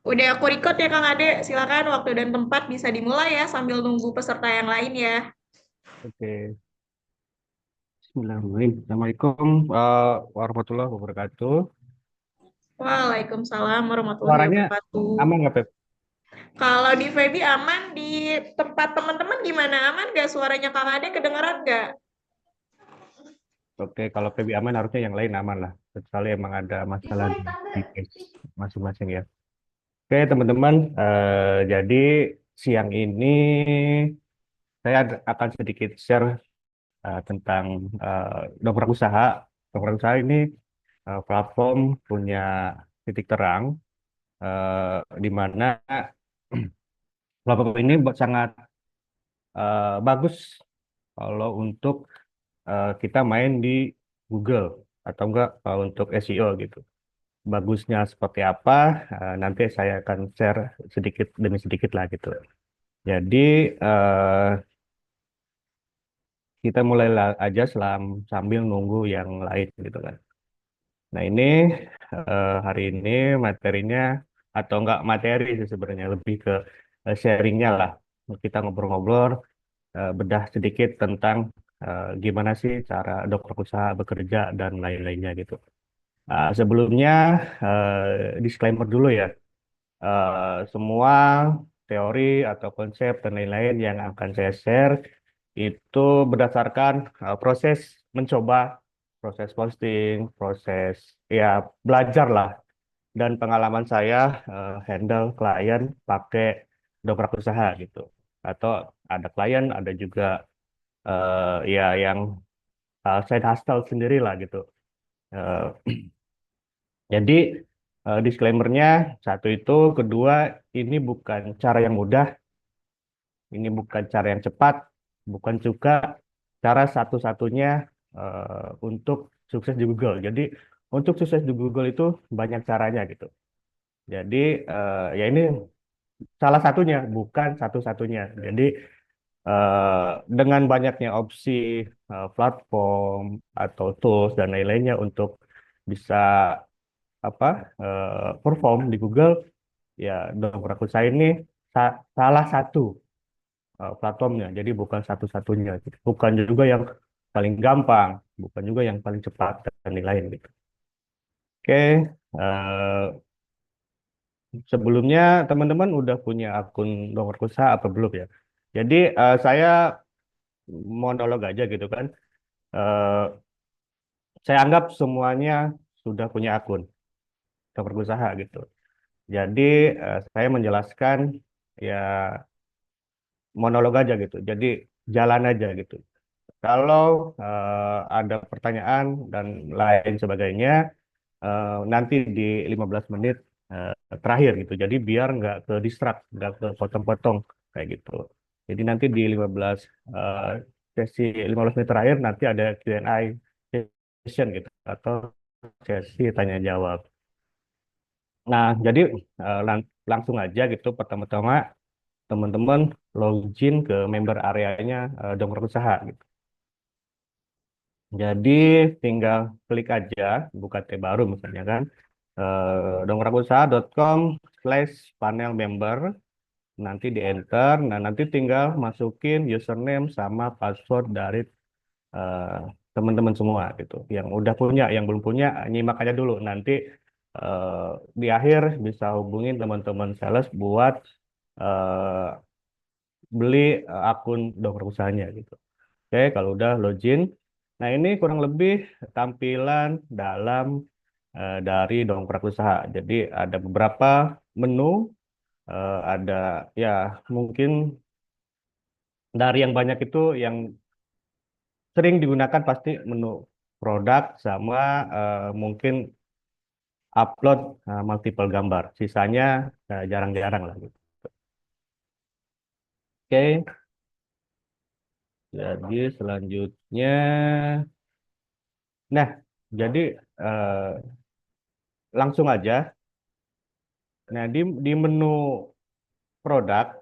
Udah aku record ya Kang Ade, silakan waktu dan tempat bisa dimulai ya sambil nunggu peserta yang lain ya. Oke, Bismillahirrahmanirrahim. Assalamualaikum warahmatullahi wabarakatuh. Waalaikumsalam warahmatullahi Suaranya wabarakatuh. aman nggak, Pep? Kalau di Feby aman, di tempat teman-teman gimana? Aman nggak suaranya Kang Ade kedengeran nggak? Oke, kalau PB aman harusnya yang lain aman lah. Kecuali emang ada masalah di case masing-masing ya. Oke, teman-teman. Jadi siang ini akan sedikit share tentang dongkrak usaha. Dongkrak usaha ini platform punya titik terang di mana platform ini sangat bagus kalau untuk kita main di Google atau enggak untuk SEO gitu. Bagusnya seperti apa? Nanti saya akan share sedikit demi sedikit lah gitu. Jadi eh, kita mulai aja sambil nunggu yang lain gitu kan. Nah ini hari ini materinya atau enggak materi sih sebenarnya lebih ke sharingnya lah. Kita ngobrol-ngobrol bedah sedikit tentang gimana sih cara dokter usaha bekerja dan lain-lainnya gitu. Sebelumnya disclaimer dulu ya. Semua teori atau konsep dan lain-lain yang akan saya share itu berdasarkan proses mencoba, proses posting, proses ya belajar lah dan pengalaman saya handle klien pakai dongkrak usaha gitu. Atau ada klien, ada juga ya yang side hustle sendiri lah gitu. Eh, jadi disclaimer-nya satu itu, kedua ini bukan cara yang mudah, ini bukan cara yang cepat, bukan juga cara satu-satunya untuk sukses di Google. Jadi untuk sukses di Google itu banyak caranya gitu. Jadi ya ini salah satunya, bukan satu-satunya. Jadi dengan banyaknya opsi platform atau tools dan lain-lainnya untuk bisa apa perform di Google, ya dongkrak usaha ini salah satu platformnya. Jadi bukan satu-satunya, gitu. Bukan juga yang paling gampang, bukan juga yang paling cepat dan lain-lain gitu. Oke, sebelumnya teman-teman udah punya akun dongkrak usaha apa belum ya? Jadi saya monolog aja gitu kan. Eh, saya anggap semuanya sudah punya akun dongkrak usaha gitu. Jadi saya menjelaskan ya monolog aja gitu. Jadi jalan aja gitu. Kalau ada pertanyaan dan lain sebagainya, nanti di 15 menit eh, terakhir gitu. Jadi biar nggak ke distract, nggak ke potong-potong kayak gitu. Jadi nanti di 15 eh, sesi 15 menit terakhir nanti ada Q&A session gitu atau sesi tanya jawab. Nah, jadi langsung aja gitu pertama-tama teman-teman login ke member areanya Dongkrak Usaha gitu. Jadi tinggal klik aja buka tab baru misalnya kan dongkrakusaha.com/panel member, nanti di enter. Nah nanti tinggal masukin username sama password dari eh, teman-teman semua gitu. Yang udah punya, yang belum punya nyimak aja dulu. Nanti eh, di akhir bisa hubungin teman-teman sales buat eh, beli akun dongkrak usahanya gitu. Oke, kalau udah login. Nah, ini kurang lebih tampilan dalam dari dongkrak usaha. Jadi ada beberapa menu, ada ya mungkin dari yang banyak itu yang sering digunakan pasti menu produk sama mungkin upload multiple gambar. Sisanya jarang-jarang lah gitu. Oke, jadi selanjutnya, nah jadi langsung aja. Nah, di menu produk,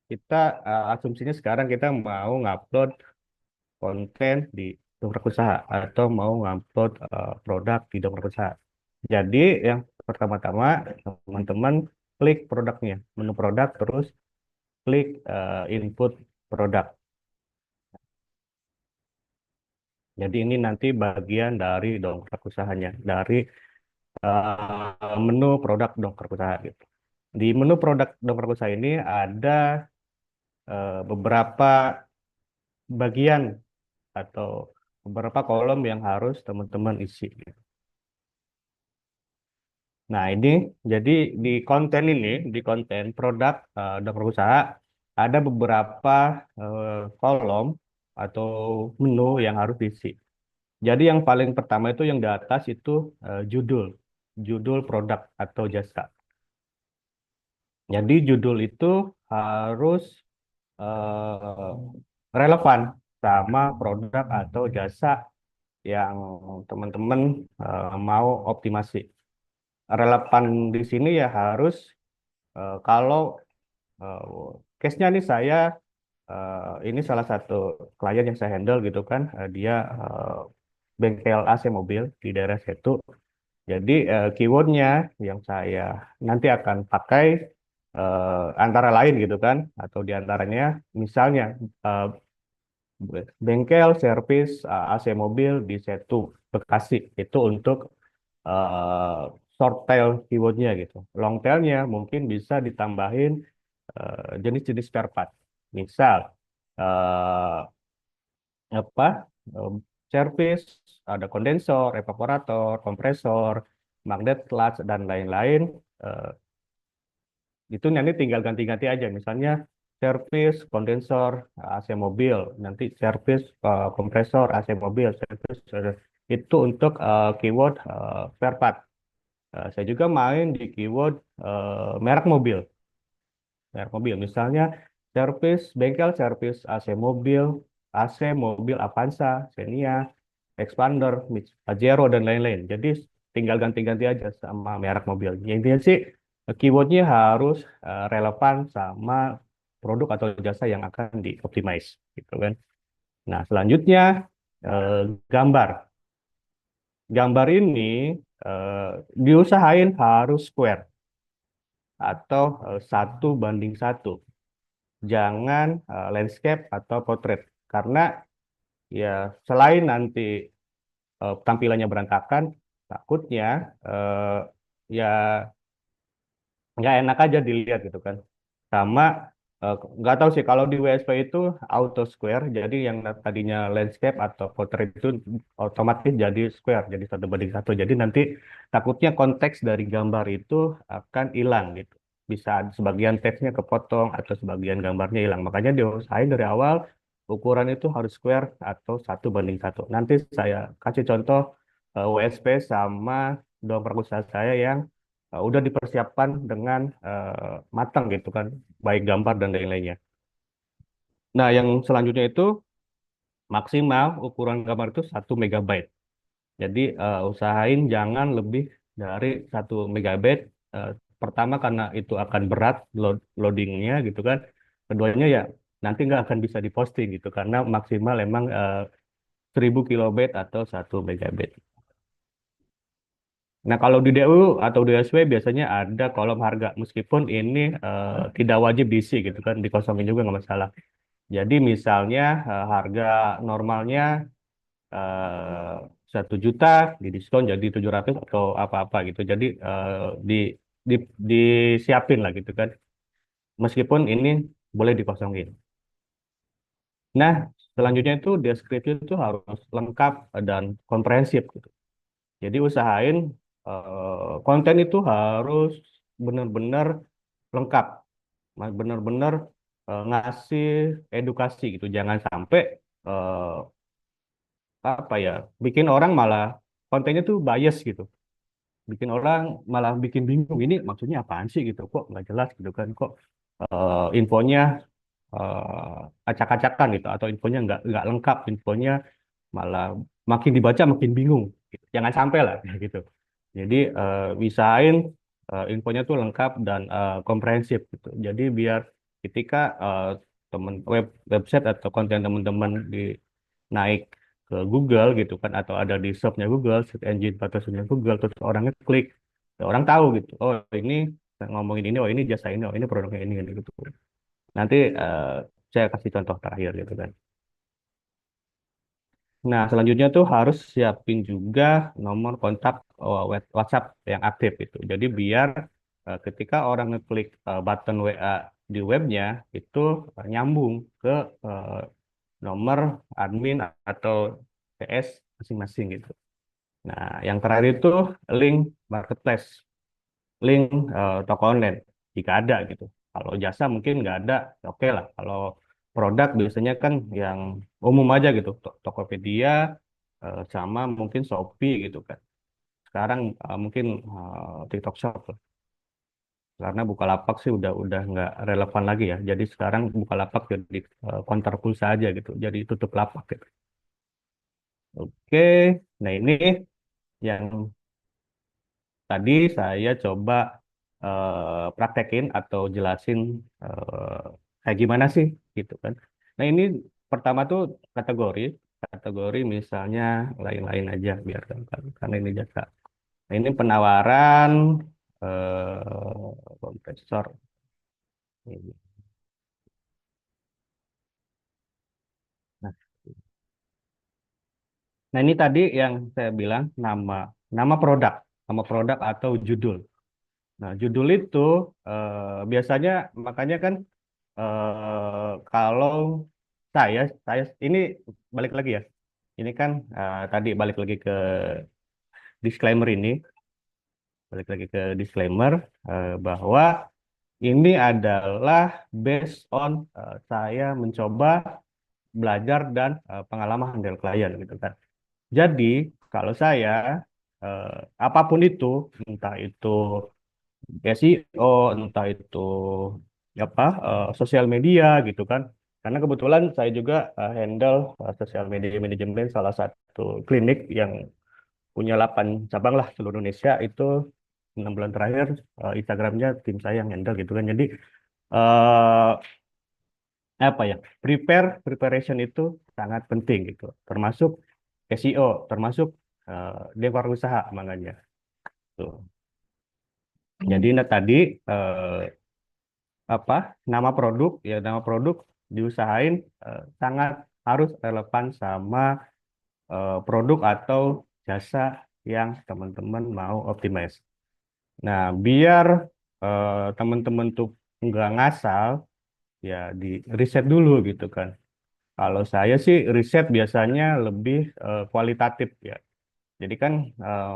kita asumsinya sekarang kita mau ngupload konten di dongkrak usaha atau mau ngupload produk di dongkrak usaha. Jadi yang pertama-tama teman-teman klik produknya, menu produk, terus klik input produk. Jadi ini nanti bagian dari dongkrak usahanya, dari menu produk dongkrak usaha gitu. Di menu produk dongkrak usaha ini ada beberapa bagian atau beberapa kolom yang harus teman-teman isi, gitu. Nah, ini jadi di konten produk dongkrak usaha ada beberapa eh, kolom atau menu yang harus diisi. Jadi yang paling pertama itu yang di atas itu judul, judul produk atau jasa. Jadi judul itu harus eh, relevan sama produk atau jasa yang teman-teman mau optimasi. Relevan di sini ya harus kalau eh, case-nya nih saya ini salah satu klien yang saya handle gitu kan, dia bengkel AC mobil di daerah situ. Jadi keywordnya yang saya nanti akan pakai antara lain gitu kan, atau diantaranya misalnya eh, bengkel servis AC mobil di Setu Bekasi itu untuk eh, short tail keywordnya gitu. Long tailnya mungkin bisa ditambahin jenis-jenis spare part. Misal eh, apa eh, servis, ada kondensor, evaporator, kompresor, magnet clutch dan lain-lain. Eh, itu nanti tinggal ganti-ganti aja. Misalnya servis kondensor AC mobil, nanti servis kompresor AC mobil, servis itu untuk keyword spare part. Saya juga main di keyword merek mobil. Merek mobil, misalnya servis bengkel servis AC mobil Avanza, Xenia, Expander, Pajero dan lain-lain. Jadi tinggal ganti-ganti aja sama merek mobil. Yang intinya sih keywordnya harus relevan sama produk atau jasa yang akan di-optimize, gitu kan. Nah, selanjutnya eh, gambar. Gambar ini eh, diusahain harus square atau 1:1. Jangan landscape atau portrait. Karena ya selain nanti tampilannya berantakan, takutnya ya nggak enak aja dilihat gitu kan. Sama nggak tahu sih kalau di WSP itu auto square, jadi yang tadinya landscape atau portrait itu otomatis jadi square, jadi 1:1. Jadi nanti takutnya konteks dari gambar itu akan hilang gitu. Bisa sebagian teksnya kepotong atau sebagian gambarnya hilang. Makanya diusahain dari awal ukuran itu harus square atau 1:1. Nanti saya kasih contoh WSP sama dongkrak usaha saya yang udah dipersiapkan dengan matang gitu kan, baik gambar dan lain-lainnya. Nah, yang selanjutnya itu maksimal ukuran gambar itu 1 MB. Jadi usahain jangan lebih dari 1 MB. Eh, Pertama karena itu akan berat loadingnya gitu kan. Keduanya ya nanti nggak akan bisa diposting gitu karena maksimal emang 1000 KB atau 1 MB. Nah, kalau di DU atau DSW biasanya ada kolom harga, meskipun ini tidak wajib diisi gitu kan, dikosongin juga nggak masalah. Jadi misalnya harga normalnya 1 juta, didiskon jadi 700 atau apa-apa gitu. Jadi di, di, disiapin lah gitu kan, meskipun ini boleh dikosongin. Nah, selanjutnya itu deskripsi itu harus lengkap dan komprehensif gitu. Jadi usahain konten itu harus benar-benar lengkap, benar-benar ngasih edukasi gitu. Jangan sampai eh, apa ya, bikin orang malah kontennya tuh bias gitu. Bikin orang malah bikin bingung. Ini maksudnya apaan sih gitu? Kok nggak jelas gitu kan? Kok infonya acak-acakan gitu? Atau infonya nggak lengkap? Infonya malah makin dibaca makin bingung, gitu. Jangan sampai lah gitu. Jadi bisain infonya tuh lengkap dan komprehensif gitu. Jadi biar ketika temen website atau konten teman-teman di naik ke Google gitu kan, atau ada di search-nya Google, search engine patrolnya Google, terus orangnya klik, Orang tahu gitu. Oh ini ngomongin ini, oh ini jasa ini, oh ini produknya ini gitu. Nanti saya kasih contoh terakhir gitu kan. Nah, selanjutnya tuh harus siapin juga nomor kontak WhatsApp yang aktif itu. Jadi biar ketika orang ngeklik button WA di webnya itu nyambung ke eh, nomor admin atau PS masing-masing gitu. Nah, yang terakhir itu link marketplace, link toko online jika ada gitu. Kalau jasa mungkin nggak ada, ya oke lah. Kalau produk biasanya kan yang umum aja gitu, Tokopedia sama mungkin Shopee gitu kan. Sekarang mungkin TikTok Shop lah. Karena Bukalapak sih udah nggak relevan lagi ya. Jadi sekarang Bukalapak jadi konter pulsa aja gitu. Jadi tutup lapak gitu. Oke, nah ini yang tadi saya coba praktekin atau jelasin kayak gimana sih gitu kan. Nah ini pertama tuh kategori, kategori misalnya lain-lain aja biar gampang karena ini jasa. Nah ini penawaran kompresor. Ini. Nah, nah ini tadi yang saya bilang nama produk atau judul. Nah judul itu biasanya makanya kan kalau saya ini balik lagi ya. Ini kan tadi balik lagi ke disclaimer ini, balik lagi ke disclaimer bahwa ini adalah based on saya mencoba belajar dan pengalaman dari klien gitu kan. Jadi kalau saya eh, apapun itu, entah itu SEO, entah itu apa sosial media gitu kan. Karena kebetulan saya juga handle sosial media manajemen salah satu klinik yang punya 8 cabang lah seluruh Indonesia itu 6 bulan terakhir Instagramnya tim saya yang handle gitu kan. Jadi eh apa ya preparation itu sangat penting gitu. Termasuk SEO, termasuk dekor usaha makanya. Tuh. Jadi nah, tadi eh, apa nama produk diusahain sangat harus relevan sama produk atau jasa yang teman-teman mau optimize. Nah, biar teman-teman tuh nggak ngasal, ya di riset dulu gitu kan. Kalau saya sih riset biasanya lebih kualitatif ya. Jadi kan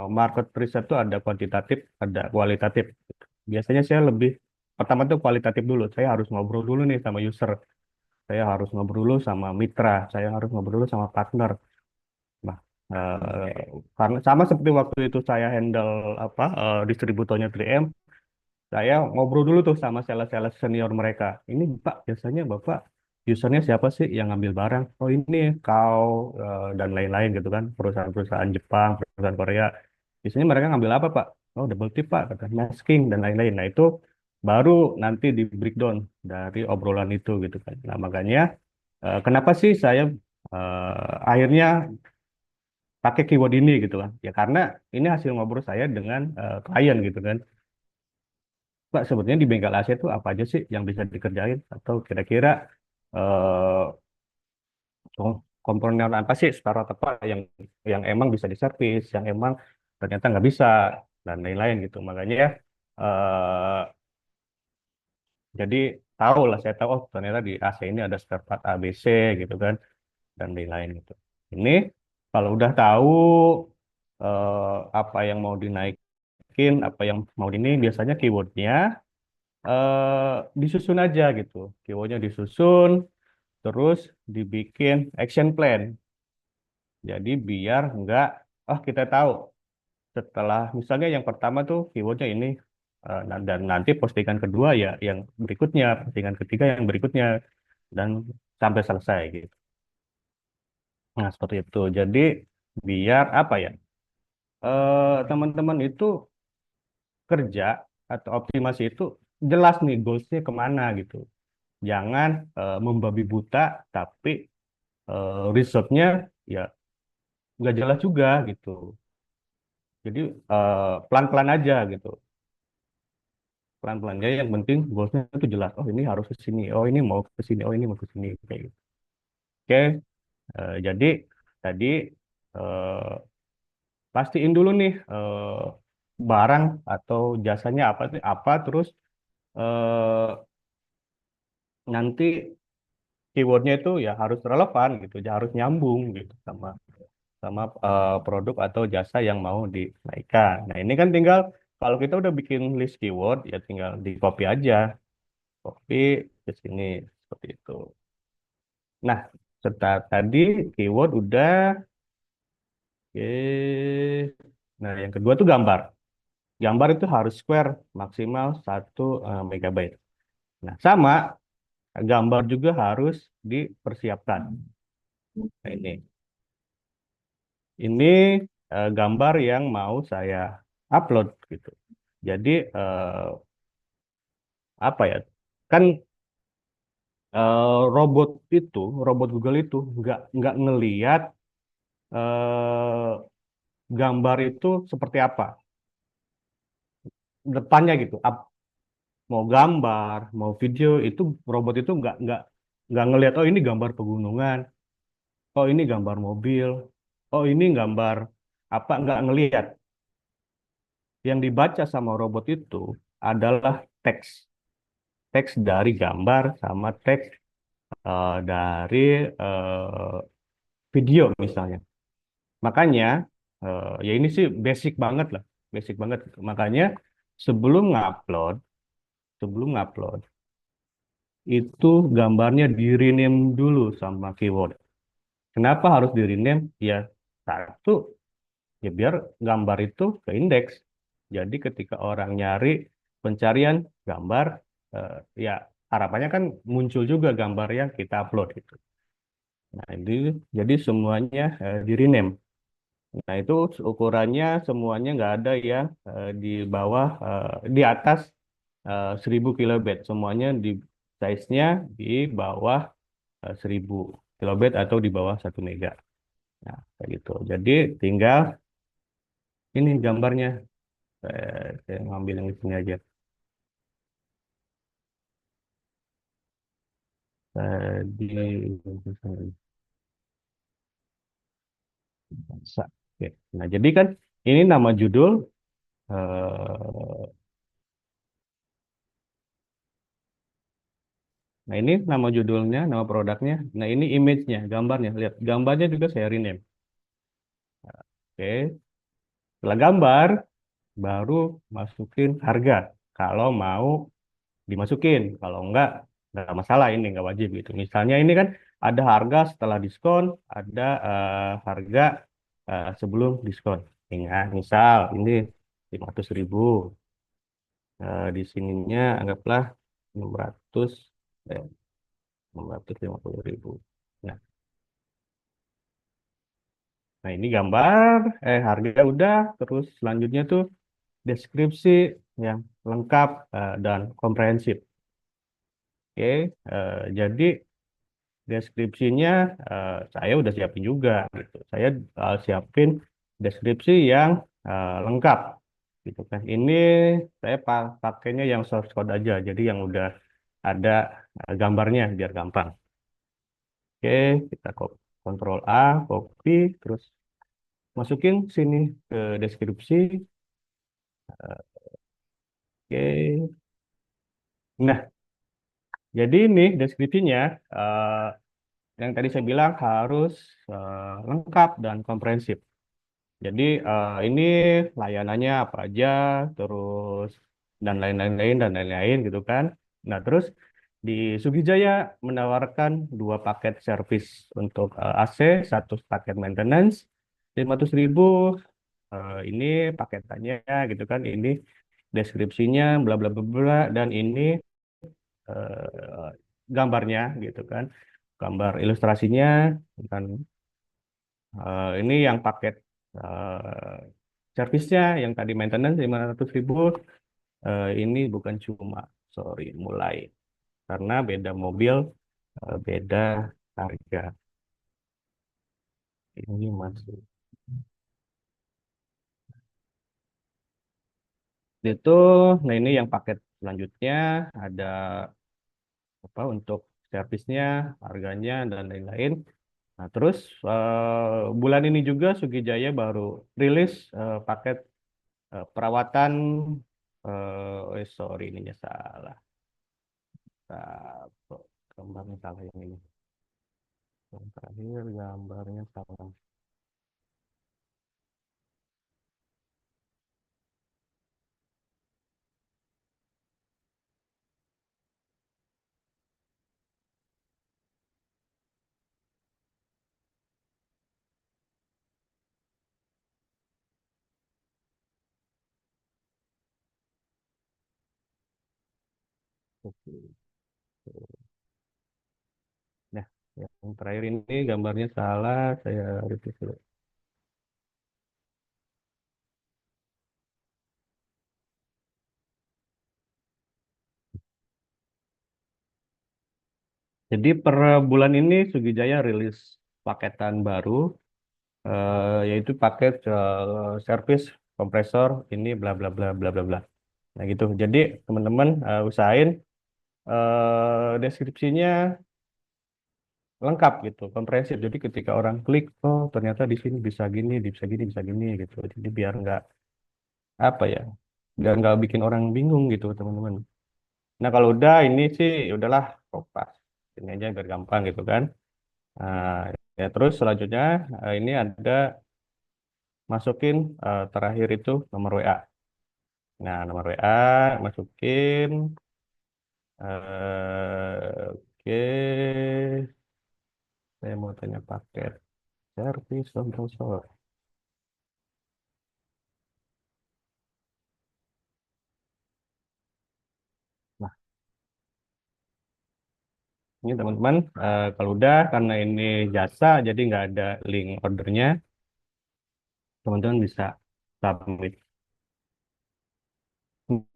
market riset tuh ada kuantitatif, ada kualitatif. Biasanya saya lebih pertama tuh kualitatif dulu. Saya harus ngobrol dulu nih sama user. Saya harus ngobrol dulu sama mitra. Saya harus ngobrol dulu sama partner. Nah, karena sama seperti waktu itu saya handle apa distributornya 3M, saya ngobrol dulu tuh sama sales-sales senior mereka. Ini Pak, biasanya Bapak usernya siapa sih yang ngambil barang? Oh ini kau dan lain-lain gitu kan, perusahaan-perusahaan Jepang, perusahaan Korea. Biasanya mereka ngambil apa Pak? Oh double tip Pak, kata masking dan lain-lain. Nah itu baru nanti di breakdown dari obrolan itu gitu kan. Nah makanya kenapa sih saya akhirnya pakai keyword ini gitu kan? Ya karena ini hasil ngobrol saya dengan klien gitu kan. Pak, sebetulnya di bengkel AC itu apa aja sih yang bisa dikerjain? Atau kira-kira eh, komponen apa sih separuh apa yang emang bisa diservis, yang emang ternyata nggak bisa, dan lain-lain gitu. Makanya eh, jadi tahu lah, saya tahu oh ternyata di AC ini ada spare part ABC gitu kan, dan lain-lain gitu. Ini kalau udah tahu apa yang mau dinaikin, apa yang mau ini, biasanya keywordnya disusun aja gitu. Keywordnya disusun, terus dibikin action plan. Jadi biar nggak, oh kita tahu setelah misalnya yang pertama tuh keywordnya ini, dan nanti postingan kedua ya yang berikutnya, postingan ketiga yang berikutnya, dan sampai selesai gitu. Nah seperti itu. Jadi biar apa ya, teman-teman itu kerja atau optimasi itu jelas nih goalsnya kemana gitu. Jangan membabi buta, tapi resultnya ya nggak jelas juga gitu. Jadi pelan-pelan aja gitu. Pelan-pelan aja, yang penting goalsnya itu jelas. Oh ini harus ke sini, oh ini mau ke sini, oh ini mau ke sini, kayak gitu. Oke, jadi tadi eh, pastiin dulu nih barang atau jasanya apa sih, apa terus eh, nanti keywordnya itu ya harus relevan gitu, ya harus nyambung gitu sama sama produk atau jasa yang mau dinaikkan. Nah ini kan tinggal kalau kita udah bikin list keyword ya tinggal di copy aja, copy ke sini seperti itu. Nah setelah tadi keyword udah, oke. Nah yang kedua tuh gambar. Gambar itu harus square maksimal 1 MB. Nah sama gambar juga harus dipersiapkan. Nah, ini gambar yang mau saya upload gitu. Jadi apa ya? Kan robot itu, robot Google itu nggak ngeliat eh, gambar itu seperti apa depannya gitu. Mau gambar, mau video itu robot itu nggak ngelihat. Oh ini gambar pegunungan. Oh ini gambar mobil. Oh ini gambar apa? Nggak ngelihat. Yang dibaca sama robot itu adalah teks. Teks dari gambar sama teks dari eh, video misalnya. Makanya ya ini sih basic banget lah, basic banget. Makanya sebelum ngupload, sebelum ngupload itu gambarnya di rename dulu sama keyword. Kenapa harus di rename? Ya satu, ya biar gambar itu ke indeks. Jadi ketika orang nyari pencarian gambar, eh, ya harapannya kan muncul juga gambar yang kita upload gitu. Nah, jadi semuanya di rename. Nah, itu ukurannya semuanya nggak ada yang di bawah, di atas 1000 kilobit. Semuanya di size-nya di bawah 1000 kilobit atau di bawah 1 mega. Nah, kayak gitu. Jadi tinggal ini gambarnya. Saya ngambil yang di sini aja. Di Oke. Nah, jadi kan ini nama judul. eh, Nah, ini nama judulnya, nama produknya. Nah, ini image-nya, gambarnya. Lihat, gambarnya juga saya rename. Oke. Setelah gambar, baru masukin harga. Kalau mau dimasukin, kalau enggak masalah, ini enggak wajib gitu. Misalnya ini kan ada harga setelah diskon, ada harga sebelum diskon. Ingat, misal ini 500.000, di sininya anggaplah 600, 650.000. Nah, nah ini gambar, harga udah, terus selanjutnya tuh deskripsi yang lengkap dan komprehensif. Oke, jadi deskripsinya saya udah siapin juga gitu. Saya siapin deskripsi yang lengkap gitu kan. Ini saya pakainya yang source code aja, jadi yang udah ada gambarnya biar gampang. Oke, kita Ctrl A, copy, terus masukin sini ke deskripsi. Oke. Nah, jadi ini deskripsinya eh, yang tadi saya bilang harus lengkap dan komprehensif. Jadi ini layanannya apa aja, terus dan lain-lain gitu kan. Nah, terus di Sugijaya menawarkan 2 paket service untuk AC, 1 paket maintenance, 500.000. Ini paketannya gitu kan. Ini deskripsinya, bla bla bla bla, dan ini eh, gambarnya gitu kan, gambar ilustrasinya. Dan ini yang paket eh, servisnya yang tadi maintenance 500.000. Ini bukan cuma, sorry, mulai karena beda mobil, beda harga. Ini masih Itu, nah ini yang paket selanjutnya ada apa untuk servisnya, harganya dan lain-lain. Nah, terus bulan ini juga Sugijaya baru rilis paket perawatan sorry ininya salah. Kok gambarnya salah yang ini. Yang terakhir gambarnya salah. Oke. Nah, yang terakhir ini gambarnya salah, saya review dulu. Jadi per bulan ini Sugijaya rilis paketan baru, yaitu paket servis kompresor ini bla bla bla bla bla bla. Nah gitu. Jadi teman-teman usahain deskripsinya lengkap gitu, komprehensif. Jadi ketika orang klik, oh ternyata di sini bisa gini, bisa gini, bisa gini gitu. Jadi biar nggak apa ya, nggak bikin orang bingung gitu teman-teman. Nah kalau udah ini sih udahlah kopas ini aja biar gampang gitu kan. Nah, ya terus selanjutnya ini ada masukin terakhir itu nomor WA. Nah nomor WA masukin. Oke, saya mau tanya paket servis kompresor. Nah, ini teman-teman, kalau udah karena ini jasa, jadi nggak ada link ordernya, teman-teman bisa submit.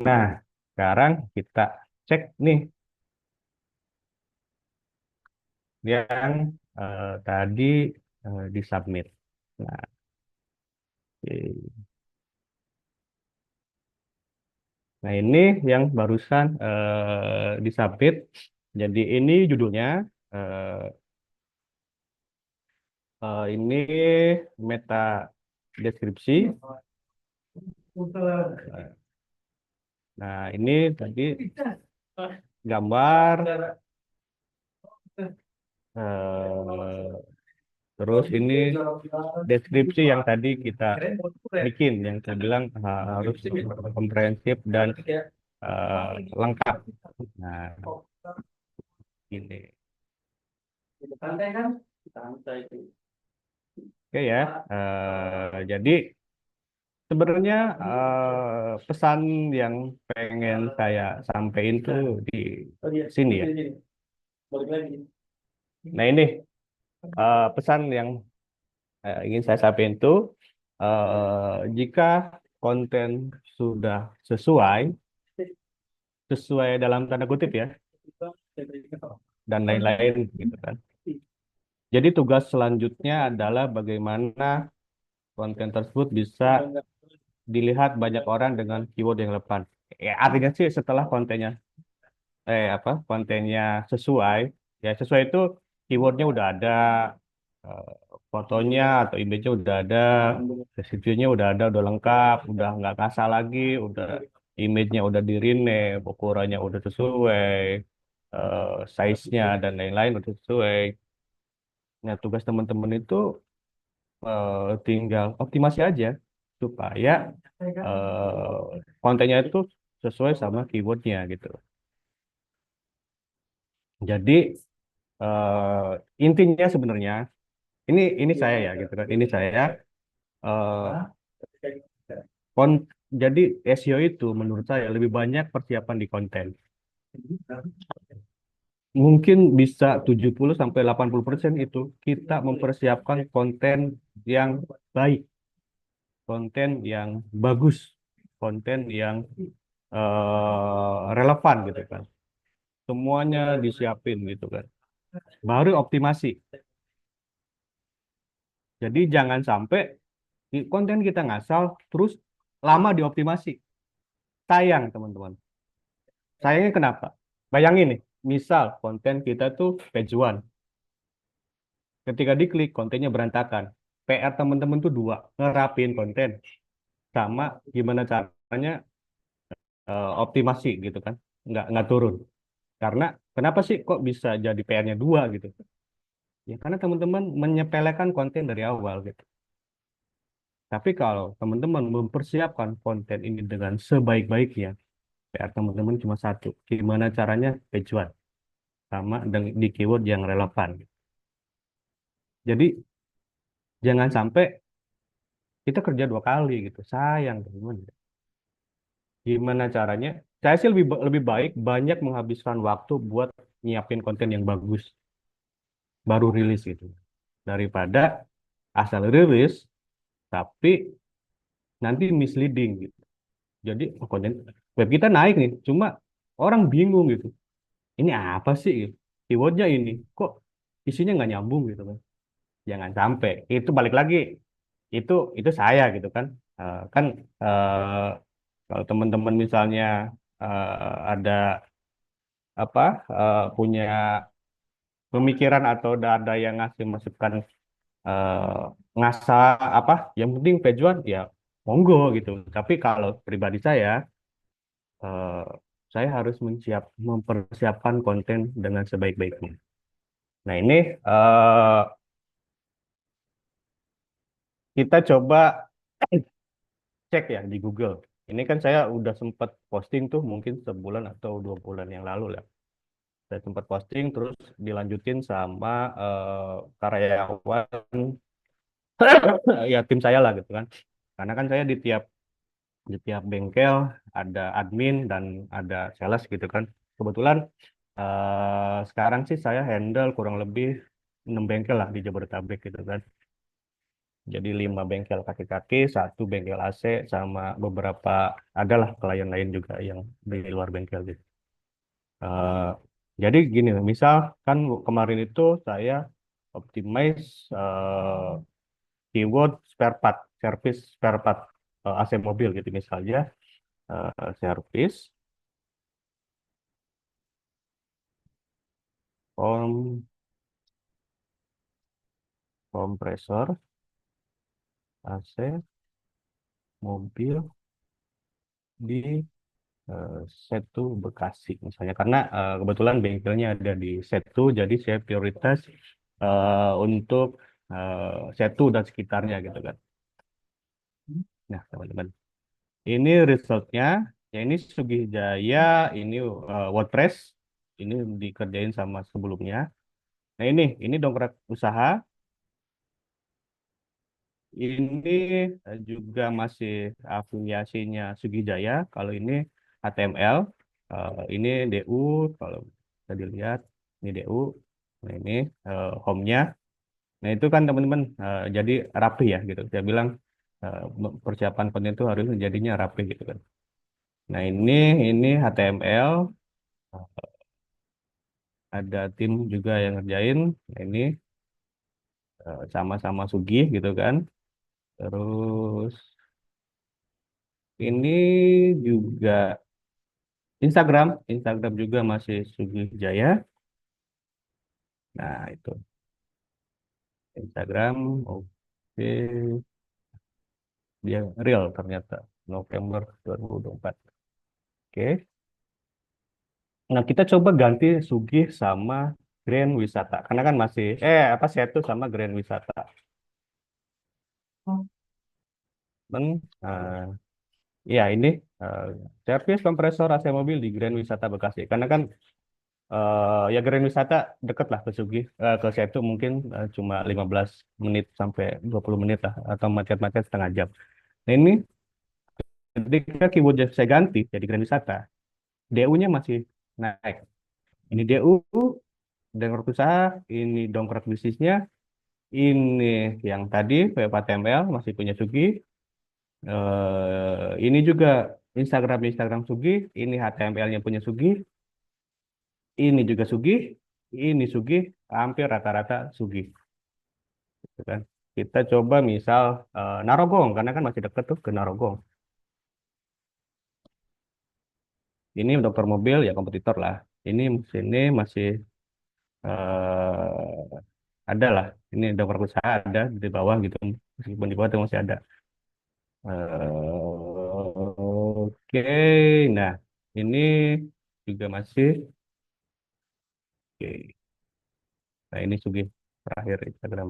Nah, sekarang kita cek nih yang tadi disubmit. Nah, oke. Nah, ini yang barusan disubmit. Jadi ini judulnya, eh, ini meta deskripsi. Nah, ini tadi gambar, eh, terus ini deskripsi yang tadi kita bikin, yang saya bilang harus komprehensif dan lengkap. Nah, ini. Oke ya. Jadi sebenarnya pesan yang pengen saya sampaikan tuh di sini ya. Nah ini pesan yang ingin saya sampaikan itu jika konten sudah sesuai, sesuai dalam tanda kutip ya, dan lain-lain gitu kan. Jadi tugas selanjutnya adalah bagaimana konten tersebut bisa dilihat banyak orang dengan keyword yang relevan. Ya, artinya sih setelah kontennya sesuai, ya sesuai itu keywordnya udah ada, eh, fotonya atau image-nya udah ada, deskripsinya udah lengkap, udah nggak kasar lagi, udah image-nya udah di rename, ukurannya udah sesuai, size-nya dan lain-lain udah sesuai. Nah, tugas teman-teman itu tinggal optimasi aja supaya kontennya itu sesuai sama keywordnya gitu. Jadi intinya sebenarnya ini saya ya gitu kan. Ini saya eh, kon jadi SEO itu menurut saya lebih banyak persiapan di konten. Mungkin bisa 70 sampai 80% itu kita mempersiapkan konten yang baik, konten yang bagus, konten yang relevan gitu kan. Semuanya disiapin gitu kan. Baru optimasi. Jadi jangan sampai konten kita ngasal terus lama dioptimasi. sayang teman-teman. Sayangnya kenapa? Bayangin nih, misal konten kita tuh page one. Ketika diklik kontennya berantakan. PR teman-teman tuh dua, ngerapin konten sama gimana caranya optimasi gitu kan, nggak turun. Karena kenapa sih kok bisa jadi PR-nya dua gitu? Ya karena teman-teman menyepelekan konten dari awal gitu. Tapi kalau teman-teman mempersiapkan konten ini dengan sebaik-baiknya, PR teman-teman cuma satu, gimana caranya page one sama di keyword yang relevan. Jadi jangan sampai kita kerja dua kali gitu, sayang teman-teman. Gimana caranya? Saya sih lebih baik banyak menghabiskan waktu buat nyiapin konten yang bagus, baru rilis gitu. Daripada asal rilis, tapi nanti misleading gitu. Jadi konten web kita naik nih, cuma orang bingung gitu. Ini apa sih? Gitu. Keywordnya ini, kok isinya nggak nyambung gitu kan? Jangan sampai. Itu balik lagi, itu itu saya gitu kan. Kan kalau teman-teman misalnya ada apa punya pemikiran atau ada yang ngasih masukan ngasah apa yang penting pejuan ya monggo gitu tapi kalau pribadi eh, saya harus mempersiapkan konten dengan sebaik-baiknya. Nah ini eh, kita coba cek ya di Google. Ini kan saya udah sempat posting tuh mungkin sebulan atau 2 bulan yang lalu lah. Saya sempat posting terus dilanjutin sama karyawan ya tim saya lah gitu kan. Karena kan saya di tiap bengkel ada admin dan ada sales gitu kan. Kebetulan sekarang sih saya handle kurang lebih 6 bengkel lah di Jabodetabek gitu kan. Jadi 5 bengkel kaki-kaki, 1 bengkel AC sama beberapa adalah klien lain juga yang di luar bengkel gitu. Eh, jadi gini, misal kan kemarin itu saya optimize keyword spare part, service spare part AC mobil gitu misalnya service kom kompresor AC mobil di Setu Bekasi misalnya karena kebetulan bengkelnya ada di Setu jadi saya prioritas untuk Setu dan sekitarnya gitu kan. Nah teman-teman ini resultnya ya ini Sugih Jaya ini WordPress ini dikerjain sama sebelumnya. Nah ini dongkrak usaha ini juga masih afiliasinya Sugijaya. Kalau ini HTML, ini DU. Kalau bisa dilihat, ini DU. Nah ini home-nya. Nah itu kan teman-teman jadi rapi ya gitu. Saya bilang persiapan konten itu harus jadinya rapi gitu kan. Nah ini HTML. Ada tim juga yang ngerjain. Nah, ini sama-sama Sugih gitu kan. Terus ini juga Instagram juga masih Sugih Jaya. Nah, itu Instagram, oke, dia real ternyata November 2024. Oke. Nah, kita coba ganti Sugih sama Grand Wisata. Karena kan masih, apa Setu sama Grand Wisata. Dan, ya ini eh, servis kompresor AC mobil di Grand Wisata Bekasi. Karena kan ya Grand Wisata deket lah ke Sugih, ke Setu mungkin cuma 15 menit sampai 20 menit lah, atau macet-macet setengah jam. Nah ini ketika keywordnya saya ganti jadi Grand Wisata, DU-nya masih naik. Ini DU, dongkrak usaha, ini dongkrak bisnisnya, ini yang tadi WPTML masih punya Sugi, ini juga Instagram Sugi, ini HTML-nya punya Sugi, ini juga Sugi, ini Sugi, hampir rata-rata Sugi. Gitu kan. Kita coba misal Narogong, karena kan masih dekat tuh ke Narogong. Ini dokter mobil ya kompetitor lah. Ini masih ada lah. Ini dokter usaha ada di bawah gitu. Meskipun di bawah itu masih ada. Oke, nah ini juga masih. Oke. Nah ini Sugi terakhir Instagram.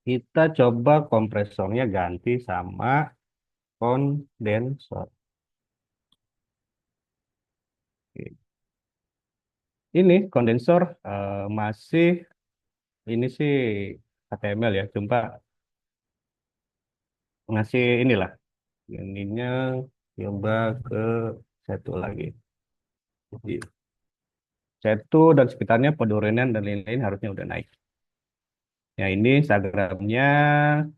Kita coba kompresornya ganti sama kondensor. Oke. Ini kondensor masih ini sih HTML ya, coba ngasih inilah ininya coba ke satu lagi. Jadi satu dan sekitarnya penurunan dan lain-lain harusnya udah naik. Ya ini Instagramnya,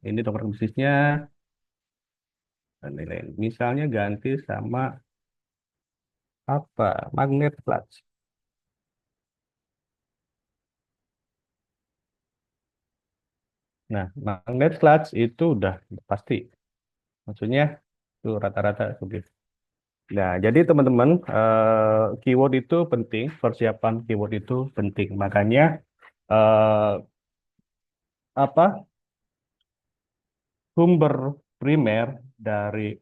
ini topik bisnisnya dan lain-lain. Misalnya ganti sama apa? Magnet Plus. Nah, Magnet Plus itu udah pasti. Maksudnya itu rata-rata begitu. Nah, jadi teman-teman, keyword itu penting, persiapan keyword itu penting. Makanya eh, apa sumber primer dari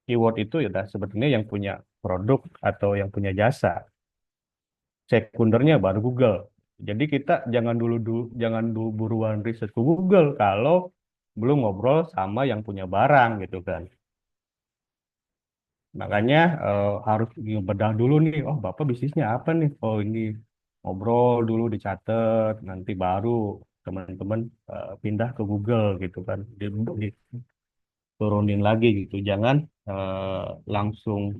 keyword itu ya udah sebetulnya yang punya produk atau yang punya jasa. Sekundernya baru Google. Jadi kita jangan dulu buruan riset ke Google kalau belum ngobrol sama yang punya barang gitu kan. Makanya harus bedah dulu nih, oh Bapak bisnisnya apa nih? Oh ini ngobrol dulu dicatat, nanti baru teman-teman pindah ke Google gitu kan, diturunin lagi gitu. Jangan langsung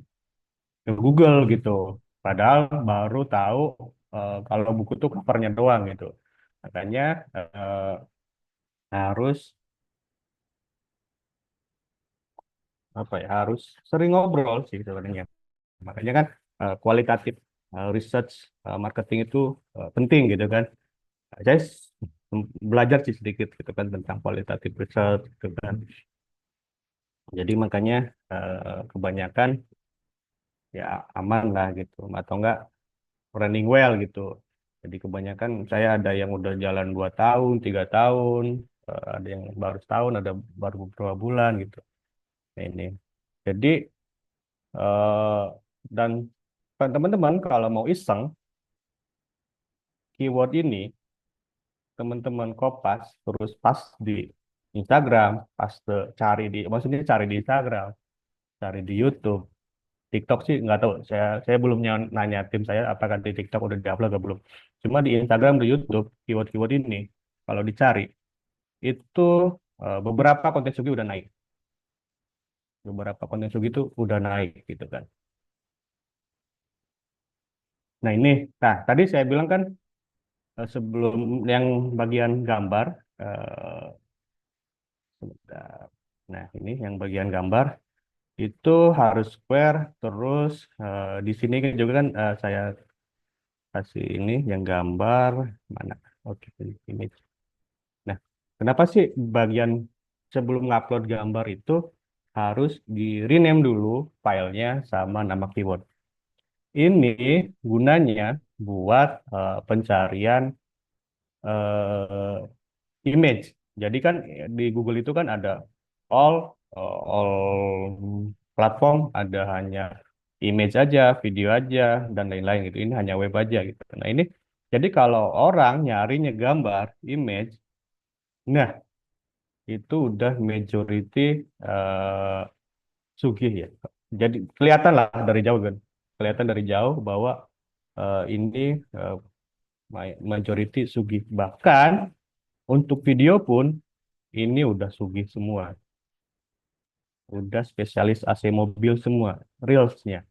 ke Google gitu. Padahal baru tahu kalau buku tuh covernya doang gitu. Makanya harus apa ya? Harus sering ngobrol sih sebenarnya. Makanya kan kualitatif research marketing itu penting gitu kan. Saya belajar sih sedikit gitu kan tentang kualitatif research gitu kan. Jadi makanya kebanyakan ya aman lah gitu atau enggak running well gitu. Jadi kebanyakan saya ada yang udah jalan 2 tahun, 3 tahun, ada yang baru setahun, ada baru beberapa bulan gitu. Nah, ini. Jadi eh, dan teman-teman kalau mau iseng keyword ini teman-teman kopas terus pas di Instagram, cari maksudnya cari di Instagram, cari di YouTube, TikTok sih nggak tahu. Saya belum nanya tim saya apakah di TikTok udah diupload atau belum. Cuma di Instagram, di YouTube, keyword-keyword ini kalau dicari itu beberapa konten Sugi udah naik, beberapa konten Sugi itu udah naik gitu kan. Nah ini, nah tadi saya bilang kan sebelum yang bagian gambar, eh, sebentar. Nah ini yang bagian gambar itu harus square terus di sini kan juga kan saya kasih ini yang gambar mana oke image. Nah kenapa sih bagian sebelum ngupload gambar itu harus di rename dulu filenya sama nama keyword ini gunanya buat pencarian eh, image. Jadi kan di Google itu kan ada all all platform, ada hanya image aja, video aja, dan lain-lain gitu. Ini hanya web aja gitu. Nah ini jadi kalau orang nyarinya gambar, image, nah itu udah majority eh, sugih ya. Jadi kelihatan lah dari jauh kan, kelihatan dari jauh bahwa ini eh, majority sugih. Bahkan untuk video pun ini udah sugih semua. Udah spesialis AC mobil semua, reelsnya.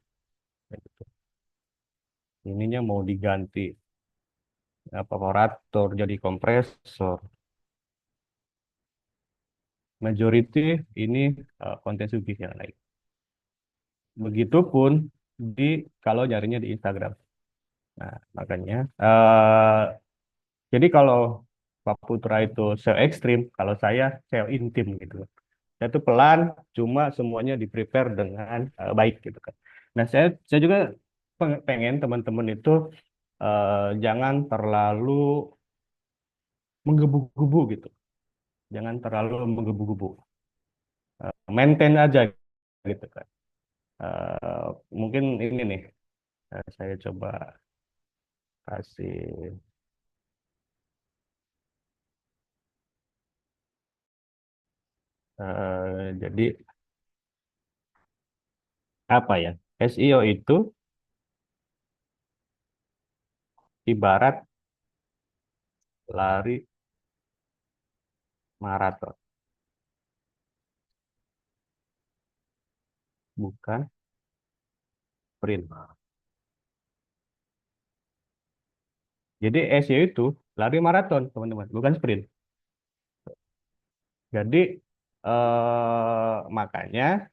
Ininya mau diganti evaporator jadi kompresor. Majority ini konten sugih yang naik. Begitupun di kalau nyarinya di Instagram. Nah, makanya jadi kalau Pak Putra itu SEO ekstrim, kalau saya SEO intim gitu. Saya tuh pelan, cuma semuanya di prepare dengan baik gitu kan. Nah, saya juga pengen teman-teman itu jangan terlalu menggebu-gebu gitu. Jangan terlalu menggebu-gebu. Maintain aja gitu kan. Eh, Mungkin ini nih, saya coba kasih. Jadi apa ya? SEO itu ibarat lari maraton, bukan sprint. Jadi SEO itu lari maraton, teman-teman, bukan sprint. Jadi makanya,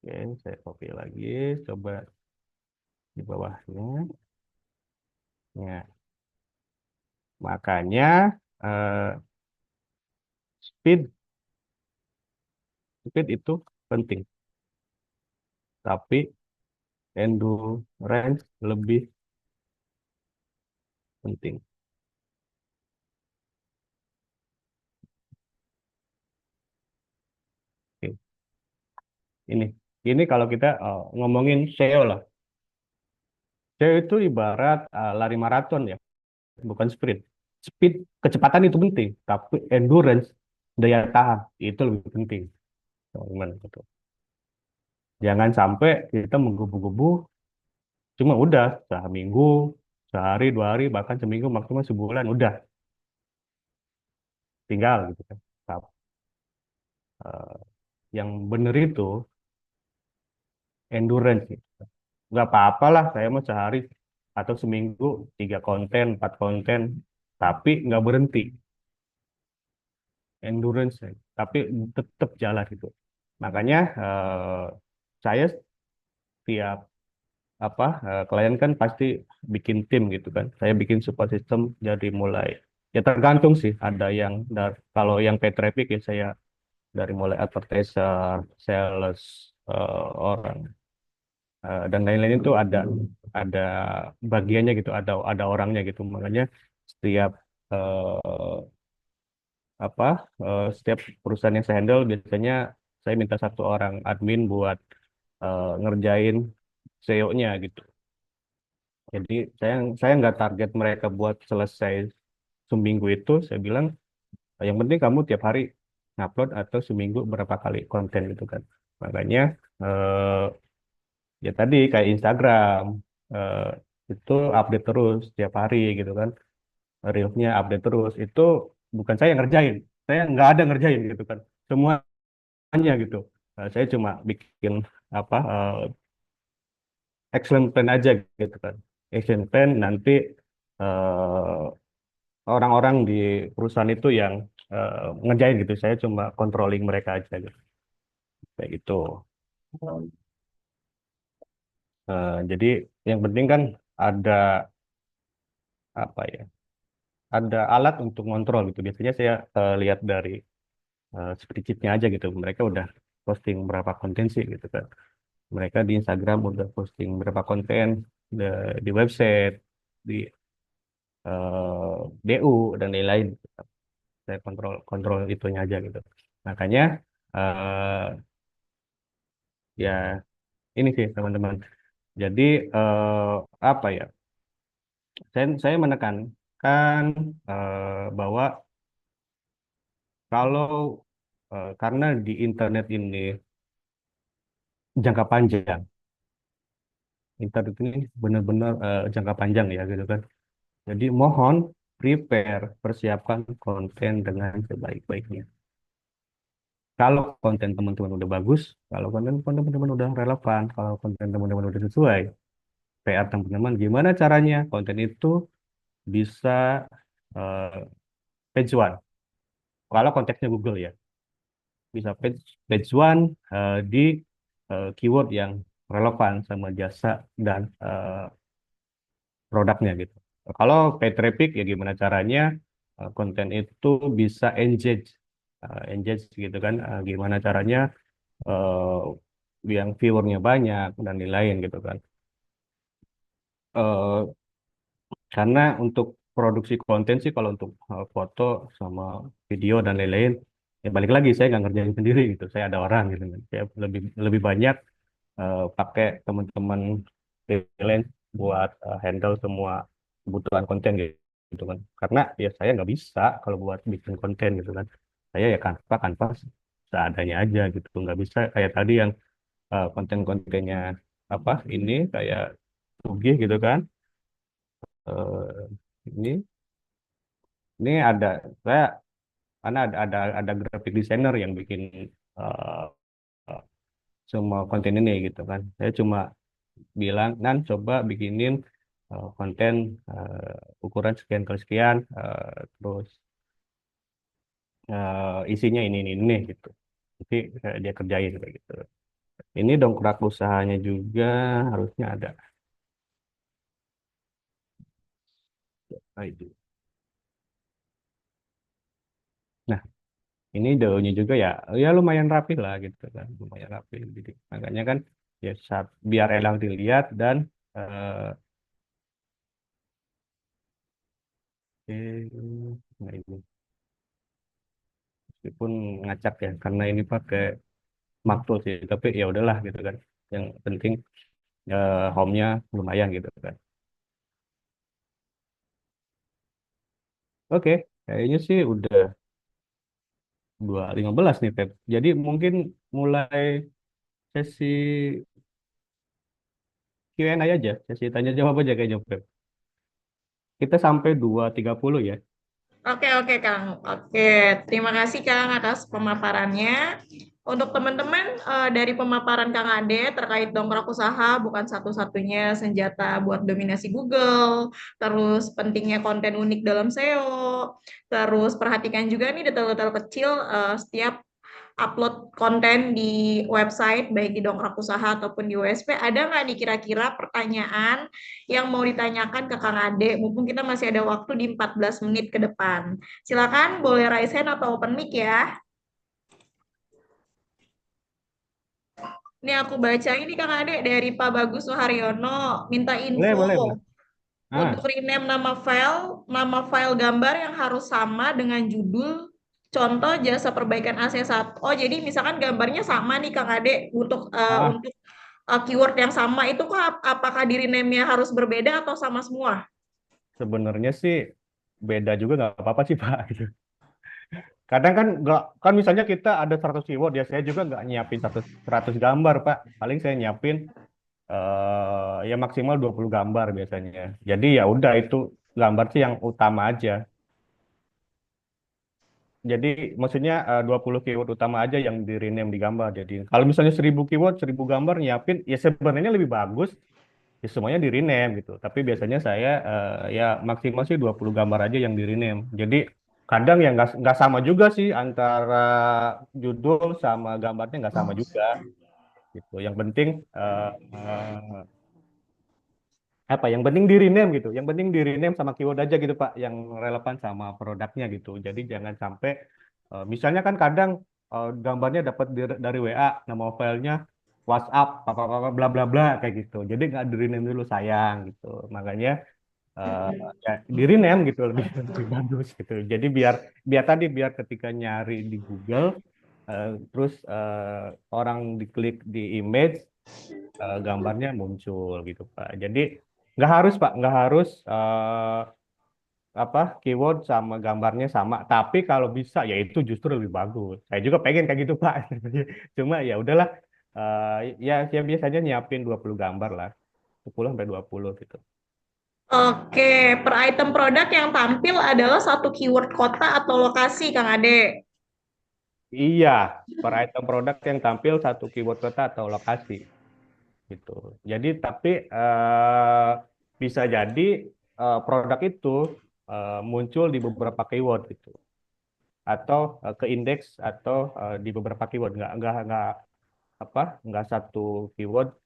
oke, saya copy lagi, coba di bawahnya. Ya, makanya eh, speed, speed itu penting, tapi endurance lebih penting. Oke, ini, ini kalau kita ngomongin SEO lah. SEO itu ibarat lari maraton ya, bukan sprint. Speed, kecepatan itu penting, tapi endurance, daya tahan itu lebih penting, teman-teman. Gitu. Jangan sampai kita menggebu-gebu, cuma udah seminggu, sehari, 2 hari, bahkan seminggu, maksimal sebulan, udah tinggal gitu kan. Tapi, eh, yang bener itu endurance. Gitu. Nggak apa-apa lah, saya mau sehari atau seminggu 3 konten, 4 konten, tapi nggak berhenti endurance, tapi tetap jalan gitu. Makanya saya tiap klien kan pasti bikin tim gitu kan. Saya bikin support system dari mulai, ya tergantung sih. Ada yang kalau yang paid traffic ya saya dari mulai advertiser, sales, orang dan lain-lain itu ada bagiannya gitu, ada orangnya gitu. Makanya setiap eh, apa setiap perusahaan yang saya handle biasanya saya minta 1 orang admin buat ngerjain SEO-nya gitu. Jadi saya nggak target mereka buat selesai seminggu itu. Saya bilang yang penting kamu tiap hari ngupload atau seminggu berapa kali konten gitu kan. Makanya eh, ya tadi kayak Instagram eh, itu update terus tiap hari gitu kan. Reelsnya update terus. Itu bukan saya yang ngerjain. Saya nggak ada ngerjain gitu kan. Semuanya gitu. Saya cuma bikin apa action plan aja gitu kan. Action plan nanti eh, orang-orang di perusahaan itu yang ngerjain gitu. Saya cuma controlling mereka aja gitu. Kayak gitu. Jadi yang penting kan ada apa ya? Ada alat untuk kontrol gitu. Biasanya saya lihat dari spreadsheet-nya aja gitu. Mereka udah posting berapa konten sih gitu kan. Mereka di Instagram udah posting berapa konten di, di website, di DU dan lain-lain. Saya kontrol kontrol itunya aja gitu. Makanya eh, ya ini sih teman-teman. Jadi apa ya? Saya menekankan bahwa kalau karena di internet ini jangka panjang, internet ini benar-benar jangka panjang ya gitu kan. Jadi mohon prepare, persiapkan konten dengan sebaik-baiknya. Kalau konten teman-teman udah bagus, kalau konten teman-teman udah relevan, kalau konten teman-teman udah sesuai, PR teman-teman gimana caranya konten itu bisa eh, page one. Kalau konteksnya Google ya, bisa page one di keyword yang relevan sama jasa dan produknya gitu. Kalau paid traffic ya gimana caranya konten itu bisa engage, engage gitu kan. Gimana caranya yang viewernya banyak dan lain-lain gitu kan. Eh, karena untuk produksi konten sih kalau untuk foto sama video dan lain-lain, ya balik lagi saya nggak ngerjain sendiri gitu. Saya ada orang gitu kan. Saya lebih lebih banyak pakai teman-teman freelance buat handle semua kebutuhan konten gitu kan. Karena ya saya nggak bisa kalau buat bikin konten gitu kan. Saya ya Canva seadanya aja gitu. Nggak bisa kayak tadi yang konten-kontennya apa ini kayak Sugih gitu kan. Eh, ini ada saya karena ada graphic designer yang bikin eh, eh, semua konten ini gitu kan. Saya cuma bilang, Nan coba bikinin konten ukuran sekian kali sekian, terus isinya ini gitu. Nanti dia kerjain kayak gitu. Ini dongkrak usahanya juga harusnya ada. Nah, itu. Nah, ini daunnya juga ya, ya lumayan rapi lah gitu kan, lumayan rapi. Jadi makanya kan ya biar enak dilihat dan nah ini meskipun ngacak ya karena ini pakai makro sih tapi ya udahlah gitu kan yang penting home-nya lumayan gitu kan. Oke, kayaknya sih udah 2:15 nih Pep, jadi mungkin mulai sesi Q&A aja, sesi tanya jawab aja kayaknya Pep. Kita sampai 2:30 ya. Oke, oke, Kang. Oke, terima kasih, Kang, atas pemaparannya. Untuk teman-teman, dari pemaparan Kang Ade terkait dongkrak usaha bukan satu-satunya senjata buat dominasi Google, terus pentingnya konten unik dalam SEO, terus perhatikan juga nih detail-detail kecil setiap upload konten di website, baik di Dongkrak Usaha ataupun di USP. Ada nggak nih kira-kira pertanyaan yang mau ditanyakan ke Kang Ade? Mumpung kita masih ada waktu di 14 menit ke depan. Silakan boleh raise hand atau open mic ya. Ini aku baca ini Kang Ade dari Pak Bagus Suharyono, minta Boleh, info boleh, boleh. Ah, untuk rename nama file gambar yang harus sama dengan judul contoh jasa perbaikan AC1. Oh, jadi misalkan gambarnya sama nih Kang Ade ah, untuk keyword yang sama itu kok apakah di rename-nya harus berbeda atau sama semua? sebenarnya sih beda juga nggak apa-apa sih Pak. Gitu. Kadang kan nggak kan misalnya kita ada 100 keyword ya saya juga nggak nyiapin 100 gambar Pak. Paling saya nyiapin ya maksimal 20 gambar biasanya. Jadi ya udah itu gambar sih yang utama aja. Jadi maksudnya 20 keyword utama aja yang di rename di gambar. Jadi kalau misalnya 1000 keyword, 1000 gambar nyiapin ya sebenarnya lebih bagus ya semuanya di rename gitu. Tapi biasanya saya ya maksimal sih 20 gambar aja yang di rename. Jadi kadang ya nggak sama juga sih antara judul sama gambarnya nggak sama juga gitu. Yang penting apa yang penting di rename gitu yang penting di rename sama keyword aja gitu Pak yang relevan sama produknya gitu jadi jangan sampai misalnya kan kadang gambarnya dapat dari WA nama filenya WhatsApp apa bla bla bla kayak gitu jadi nggak di rename dulu sayang gitu makanya eh, ya di rename gitu lebih lebih bagus gitu jadi biar biar tadi biar ketika nyari di Google terus orang diklik di image gambarnya muncul gitu Pak. Jadi nggak harus Pak, nggak harus apa keyword sama gambarnya sama. Tapi kalau bisa ya itu justru lebih bagus. Saya juga pengen kayak gitu Pak. Cuma ya udahlah. Ya biasanya nyiapin 20 gambar lah, 10 sampai 20 gitu. Oke, per item produk yang tampil adalah satu keyword kota atau lokasi, Kang Ade. Iya, per item produk yang tampil satu keyword kata atau lokasi gitu. Jadi tapi bisa jadi produk itu muncul di beberapa keyword gitu. Atau ke indeks atau di beberapa keyword nggak apa nggak satu keyword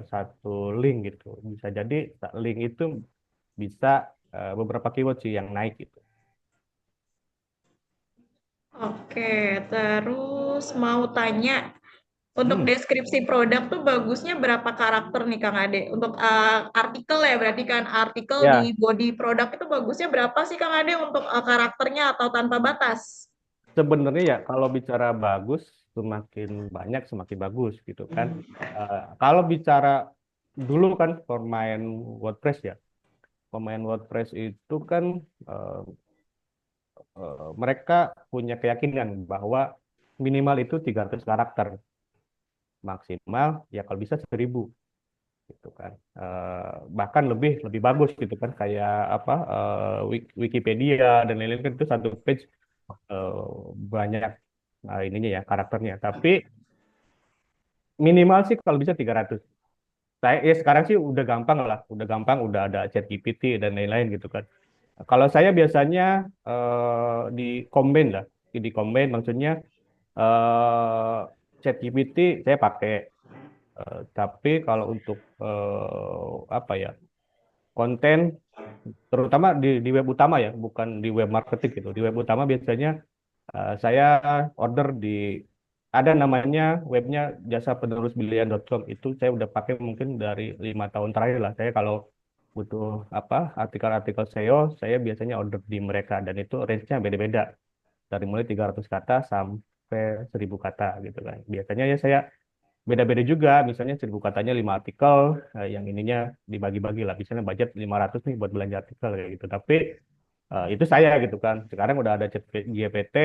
satu link gitu bisa jadi link itu bisa beberapa keyword sih yang naik gitu. Oke, terus mau tanya, untuk Hmm, deskripsi produk tuh bagusnya berapa karakter nih Kang Ade? Untuk artikel ya, berarti kan artikel di ya body produk itu bagusnya berapa sih Kang Ade untuk karakternya atau tanpa batas? sebenarnya ya kalau bicara bagus, semakin banyak semakin bagus gitu kan. Kalau bicara dulu kan WordPress ya, pemain WordPress itu kan eh, mereka punya keyakinan bahwa minimal itu 300 karakter, maksimal ya kalau bisa 1000 gitu kan. Bahkan lebih lebih bagus gitu kan kayak apa Wikipedia dan lain-lain kan itu satu page eh, banyak ininya ya karakternya. Tapi minimal sih kalau bisa 300. Saya ya sekarang sih udah gampang lah, udah gampang, udah ada ChatGPT dan lain-lain gitu kan. Kalau saya biasanya di combine lah, di combine maksudnya eh ChatGPT saya pakai. Tapi kalau untuk apa ya konten, terutama di web utama ya, bukan di web marketing gitu. Di web utama biasanya saya order di ada namanya webnya jasa penerus bilian.com, itu saya udah pakai mungkin dari 5 tahun terakhir lah. Saya kalau butuh apa artikel-artikel SEO, saya biasanya order di mereka dan itu range-nya beda-beda dari mulai 300 kata sampai 1000 kata gitu kan. Biasanya ya saya beda-beda juga, misalnya 1000 katanya 5 artikel, yang ininya dibagi-bagi lah, misalnya budget 500 nih buat belanja artikel kayak gitu. Tapi itu saya gitu kan. Sekarang udah ada chat GPT,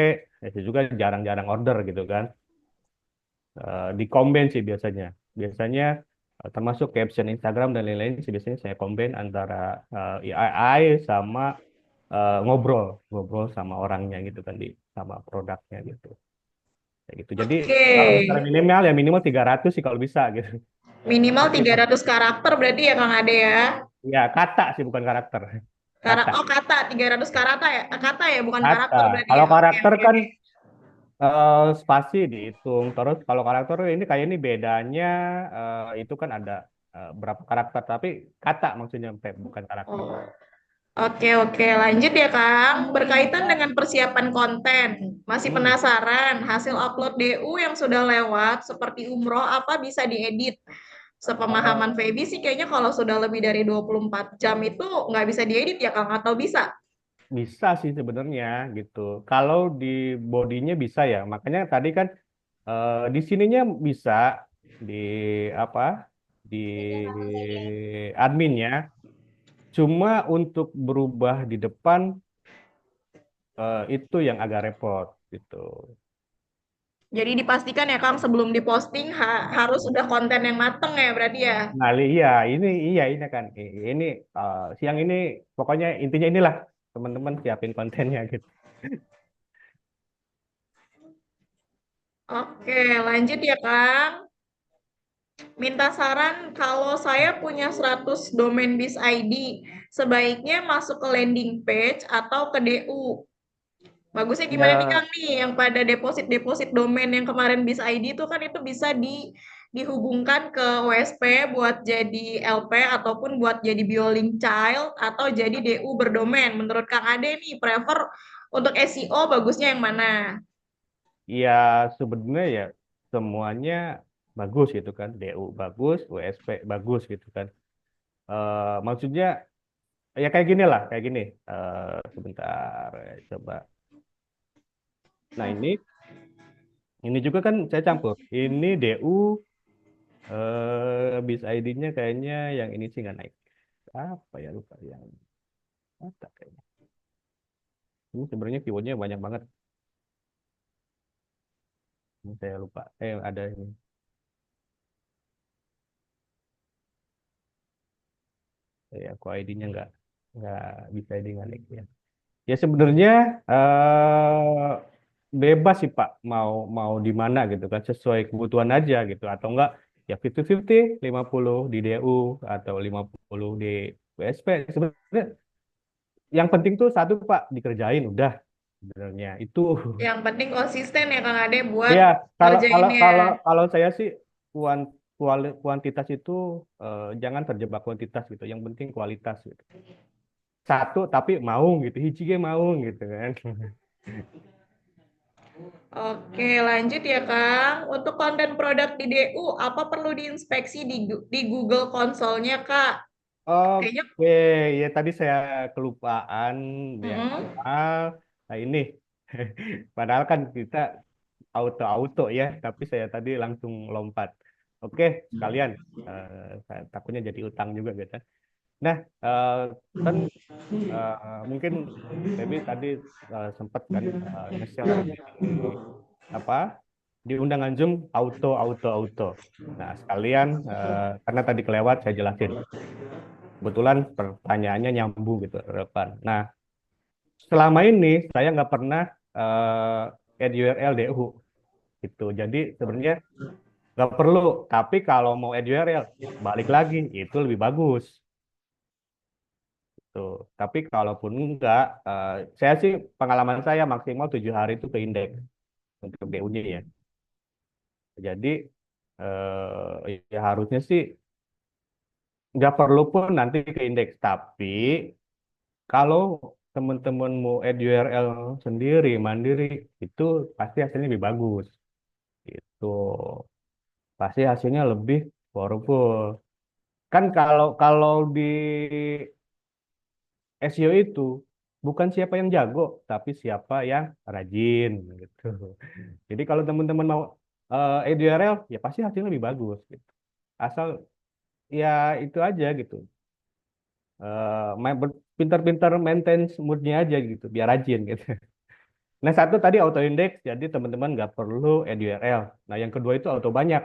itu juga jarang-jarang order gitu kan. Di combine sih biasanya. Biasanya termasuk caption Instagram dan lain-lain sih biasanya saya combine antara AI sama ngobrol, ngobrol sama orangnya gitu kan di sama produknya gitu. Kayak gitu. Jadi Oke, kalau bicara minimal ya minimal 300 sih kalau bisa gitu. minimal Tapi 300 karakter berarti ya Kang Ade ya? ya kata sih bukan karakter. Kata. Oh kata, 300 kata ya? Kata ya, bukan Kata. karakter berarti Kalau ya? Oke, karakter oke. kan spasi dihitung. Terus kalau karakter ini kayak ini bedanya itu kan ada berapa karakter tapi kata maksudnya Pep, bukan karakter. Oh, oke, oke. Lanjut ya, Kang. Berkaitan Ya. dengan persiapan konten, masih Hmm. penasaran hasil upload DU yang sudah lewat seperti umroh apa bisa diedit? Sepemahaman Oh, Feby sih kayaknya kalau sudah lebih dari 24 jam itu nggak bisa diedit ya, Kang? Atau bisa? bisa sih sebenarnya gitu. Kalau di bodinya bisa ya. Makanya tadi kan di sininya bisa di apa? Di adminnya. Cuma untuk berubah di depan itu yang agak repot gitu. Jadi dipastikan ya, Kang, sebelum diposting harus udah konten yang mateng ya, berarti ya? Nah, iya ini kan ini siang ini pokoknya intinya inilah teman-teman siapin kontennya gitu. Oke, lanjut ya, Kang. Minta saran kalau saya punya 100 domain bis ID, sebaiknya masuk ke landing page atau ke DU. Bagusnya gimana nih Ya, Kang nih yang pada deposit-deposit domain yang kemarin bis ID itu kan itu bisa dihubungkan ke WSP buat jadi LP ataupun buat jadi Biolink Child atau jadi DU berdomain. Menurut Kang Ade nih prefer untuk SEO bagusnya yang mana? ya sebenarnya ya semuanya bagus gitu kan. DU bagus, WSP bagus gitu kan. Maksudnya ya kayak gini lah, kayak gini. Sebentar, coba. Nah ini juga kan saya campur. Ini DU bis ID-nya kayaknya yang ini sih nggak naik. Apa ya lupa yang apa kayaknya. Ini sebenarnya keywordnya banyak banget. Ini saya lupa. Ada ini. Aku ID-nya nggak bisa ID nggak naik ya. Ya sebenarnya bebas sih Pak. Mau di mana gitu kan sesuai kebutuhan aja gitu atau enggak ya 50-50, 50 di DU atau 50 di WSP. Sebenarnya yang penting tuh satu Pak dikerjain udah sebenarnya itu. Yang penting konsisten ya Kang Ade buat Ya, kalau kalau ngerjainnya. kalau kalau saya sih kuantitas itu jangan terjebak kuantitas gitu. Yang penting kualitas gitu. Satu tapi mau gitu, hiji ge mau gitu kan. Oke, lanjut ya Kang. Untuk konten produk di DU, apa perlu diinspeksi di Google Konsolnya Kak? Kayaknya. Oke, ya tadi saya kelupaan ya. Mm-mm. Nah ini, padahal kan kita auto-auto ya, tapi saya tadi langsung lompat. Oke, sekalian, saya takutnya jadi utang juga gitu. Nah, kan mungkin Feby tadi sempat kan nge-share di apa di undangan Zoom auto auto auto. Nah, sekalian karena tadi kelewat saya jelasin. Kebetulan pertanyaannya nyambung gitu, relevan. Nah, selama ini saya nggak pernah add URL DU gitu. Jadi sebenarnya nggak perlu. Tapi kalau mau add URL, balik lagi itu lebih bagus. Tuh. Tapi kalaupun enggak, saya sih pengalaman saya maksimal 7 hari itu ke indeks untuk DU-nya ya. Jadi ya harusnya sih nggak perlu pun nanti ke indeks. Tapi kalau teman-teman mau add URL sendiri, mandiri, itu pasti hasilnya lebih bagus. Itu pasti hasilnya lebih powerful. Kan kalau kalau di SEO itu bukan siapa yang jago, tapi siapa yang rajin gitu. Jadi kalau teman-teman mau editorial, ya pasti hasilnya lebih bagus gitu. Asal ya itu aja gitu. Pintar-pintar maintain moodnya aja gitu, biar rajin gitu. Nah satu tadi auto index, jadi teman-teman nggak perlu editorial. Nah yang kedua itu auto banyak.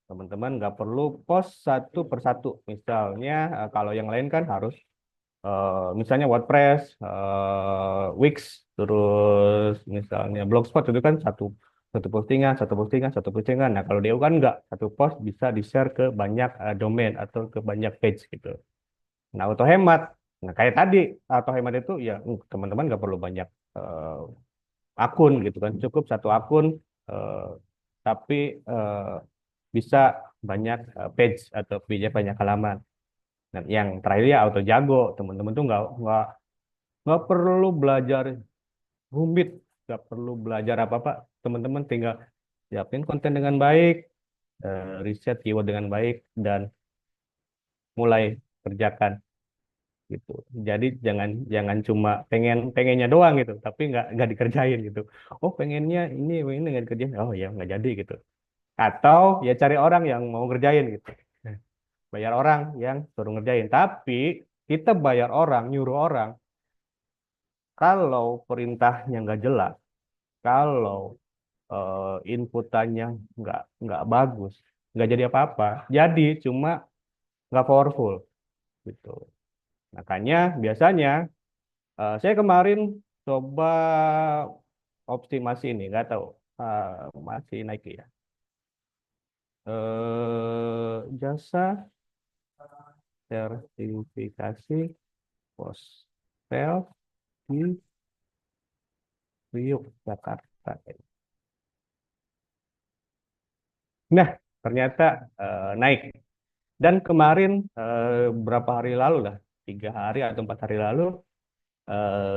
Teman-teman nggak perlu post satu per satu. Misalnya kalau yang lain kan harus misalnya WordPress, Wix, terus misalnya Blogspot itu kan satu satu postingan, satu postingan, satu postingan. Nah, kalau DO kan nggak, satu post bisa di-share ke banyak domain atau ke banyak page gitu. Nah, auto hemat. Nah, kayak tadi, auto hemat itu ya teman-teman nggak perlu banyak akun gitu kan. Cukup satu akun, eh, tapi bisa banyak page atau bisa banyak halaman. Dan yang terakhir ya auto jago, teman-teman tuh nggak perlu belajar rumit, nggak perlu belajar apa-apa. Teman-teman tinggal siapin konten dengan baik, riset keyword dengan baik, dan mulai kerjakan gitu. Jadi jangan jangan cuma pengennya doang gitu, tapi nggak dikerjain gitu. Oh pengennya ini nggak dikerjain, oh ya nggak jadi gitu. Atau ya cari orang yang mau ngerjain gitu. Bayar orang yang suruh ngerjain. Tapi kita bayar orang, nyuruh orang, kalau perintahnya nggak jelas, kalau inputannya nggak bagus, nggak jadi apa-apa. Jadi cuma nggak powerful gitu. Makanya biasanya saya kemarin coba optimasi ini, nggak tahu masih naik ya. Jasa sertifikasi postel di Priuk, Jakarta. Nah, ternyata naik. Dan kemarin berapa hari lalu lah, 3 hari atau 4 hari lalu,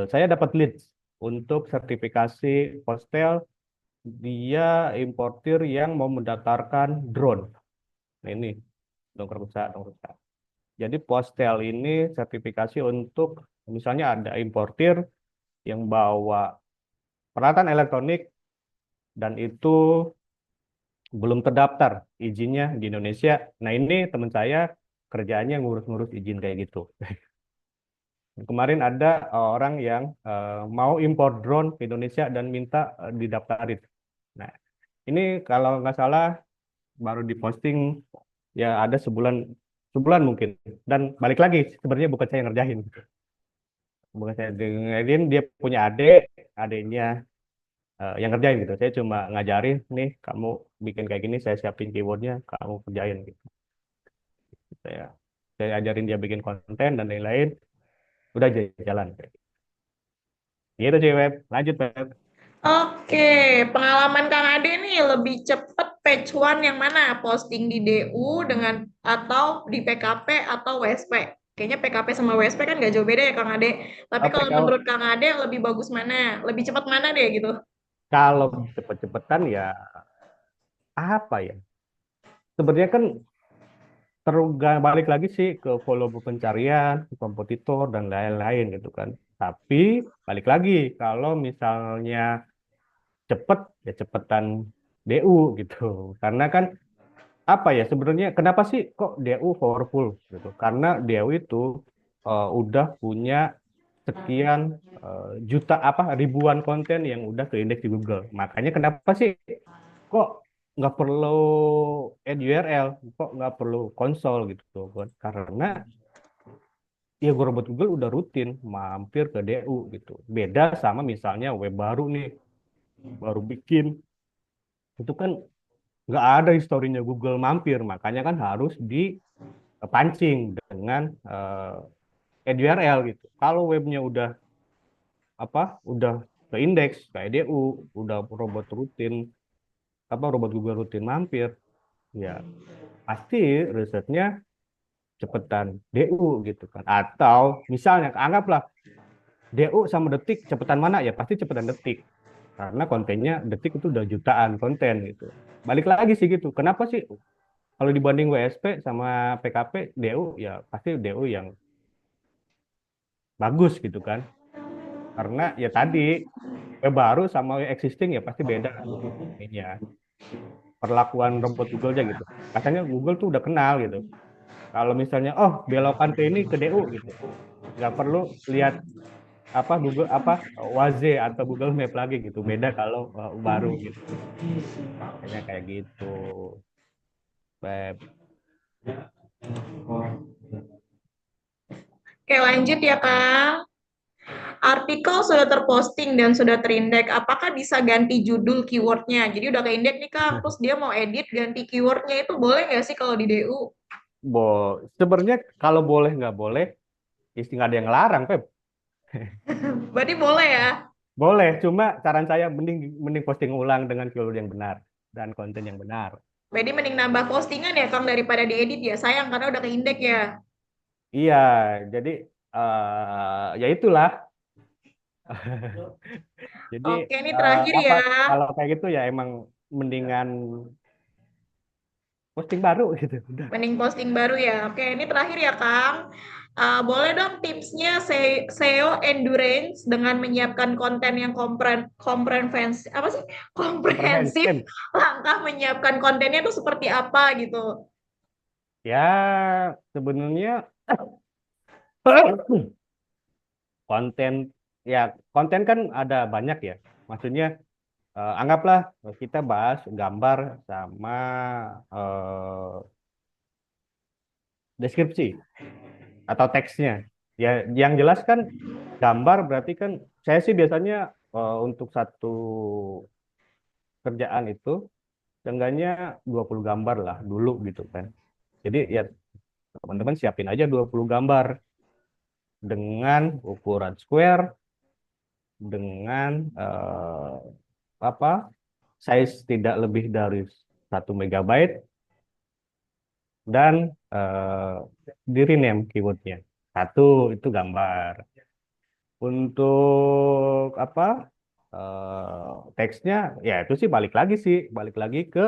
saya dapat leads untuk sertifikasi postel. Dia importir yang mau mendaftarkan drone. Nah ini dongkrak besar, dongkrak besar. Jadi postel ini sertifikasi untuk misalnya ada importir yang bawa peralatan elektronik dan itu belum terdaftar izinnya di Indonesia. Nah ini teman saya kerjaannya ngurus-ngurus izin kayak gitu. Kemarin ada orang yang mau impor drone ke Indonesia dan minta didaftarin. Nah, ini kalau nggak salah baru diposting ya ada sebulan sebulan mungkin. Dan balik lagi sebenarnya bukan saya yang ngerjain. Bukan saya yang ngerjain, dia punya adiknya yang ngerjain gitu. Saya cuma ngajarin nih kamu bikin kayak gini, saya siapin keywordnya, kamu kerjain gitu. Saya saya ajarin dia bikin konten dan lain-lain. Udah jalan. Gitu sih web. Lanjut web. Oke, pengalaman Kang Ade nih lebih cepet page one yang mana? Posting di DU dengan atau di PKP atau WSP? Kayaknya PKP sama WSP kan nggak jauh beda ya Kang Ade. Tapi Apa kalau kau menurut Kang Ade lebih bagus mana? Lebih cepat mana deh gitu? Kalau cepet-cepetan ya apa ya? Sebenarnya kan balik lagi sih ke volume pencarian, kompetitor dan lain-lain gitu kan. Tapi balik lagi kalau misalnya cepet ya cepetan DU gitu. Karena kan apa ya sebenarnya kenapa sih kok DU powerful gitu? Karena DU itu udah punya sekian juta apa ribuan konten yang udah keindeks di Google. Makanya kenapa sih kok nggak perlu add URL, kok nggak perlu konsol gitu kan? Karena ya robot Google udah rutin mampir ke DU gitu. Beda sama misalnya web baru nih, baru bikin itu kan nggak ada historinya Google mampir, makanya kan harus dipancing dengan add URL gitu. Kalau webnya udah ke indeks kayak DU, udah robot Google rutin mampir, ya pasti risetnya cepetan DU gitu kan. Atau misalnya anggaplah DU sama Detik cepetan mana ya pasti cepetan Detik karena kontennya Detik itu udah jutaan konten gitu. Balik lagi sih gitu. Kenapa sih kalau dibanding WSP sama PKP DU ya pasti DU yang bagus gitu kan. Karena ya tadi web baru sama web existing ya pasti beda ini ya perlakuan robot Google aja gitu. Katanya Google tuh udah kenal gitu. Kalau misalnya oh belokan ke ini ke DU gitu. Nggak perlu lihat Google Waze atau Google Map lagi gitu. Beda kalau baru gitu. Kayaknya kayak gitu. Beb. Oke, lanjut ya, Kang. Artikel sudah terposting dan sudah terindeks. Apakah bisa ganti judul keywordnya? Jadi udah keindeks nih, Kang. Terus dia mau edit ganti keywordnya itu boleh nggak sih kalau di DU? Bo, sebenarnya kalau boleh nggak boleh, isti nggak ada yang ngelarang, Pep. Berarti boleh ya? Boleh, cuma saran saya mending mending posting ulang dengan keyword yang benar dan konten yang benar. Berarti mending nambah postingan ya, Kang, daripada diedit ya. Sayang karena udah keindeks ya. Iya, jadi ya itulah. Jadi Oke, ini terakhir apa ya. kalau kayak gitu ya emang mendingan posting baru gitu. Udah. Mending posting baru ya. Oke, ini terakhir ya, Kang. Boleh dong tipsnya SEO endurance dengan menyiapkan konten yang komprehensif, apa sih? Komprehensif. Komprehensif. Langkah menyiapkan kontennya itu seperti apa gitu. Ya, sebenarnya konten ya konten kan ada banyak ya. Maksudnya anggaplah kita bahas gambar sama deskripsi atau teksnya. Ya, yang jelas kan gambar berarti kan saya sih biasanya untuk satu kerjaan itu seenggaknya 20 gambar lah dulu gitu kan. Jadi ya teman-teman siapin aja 20 gambar dengan ukuran square, dengan apa size tidak lebih dari 1 MB dan di rename keywordnya. Satu itu gambar. Untuk teksnya ya itu sih balik lagi ke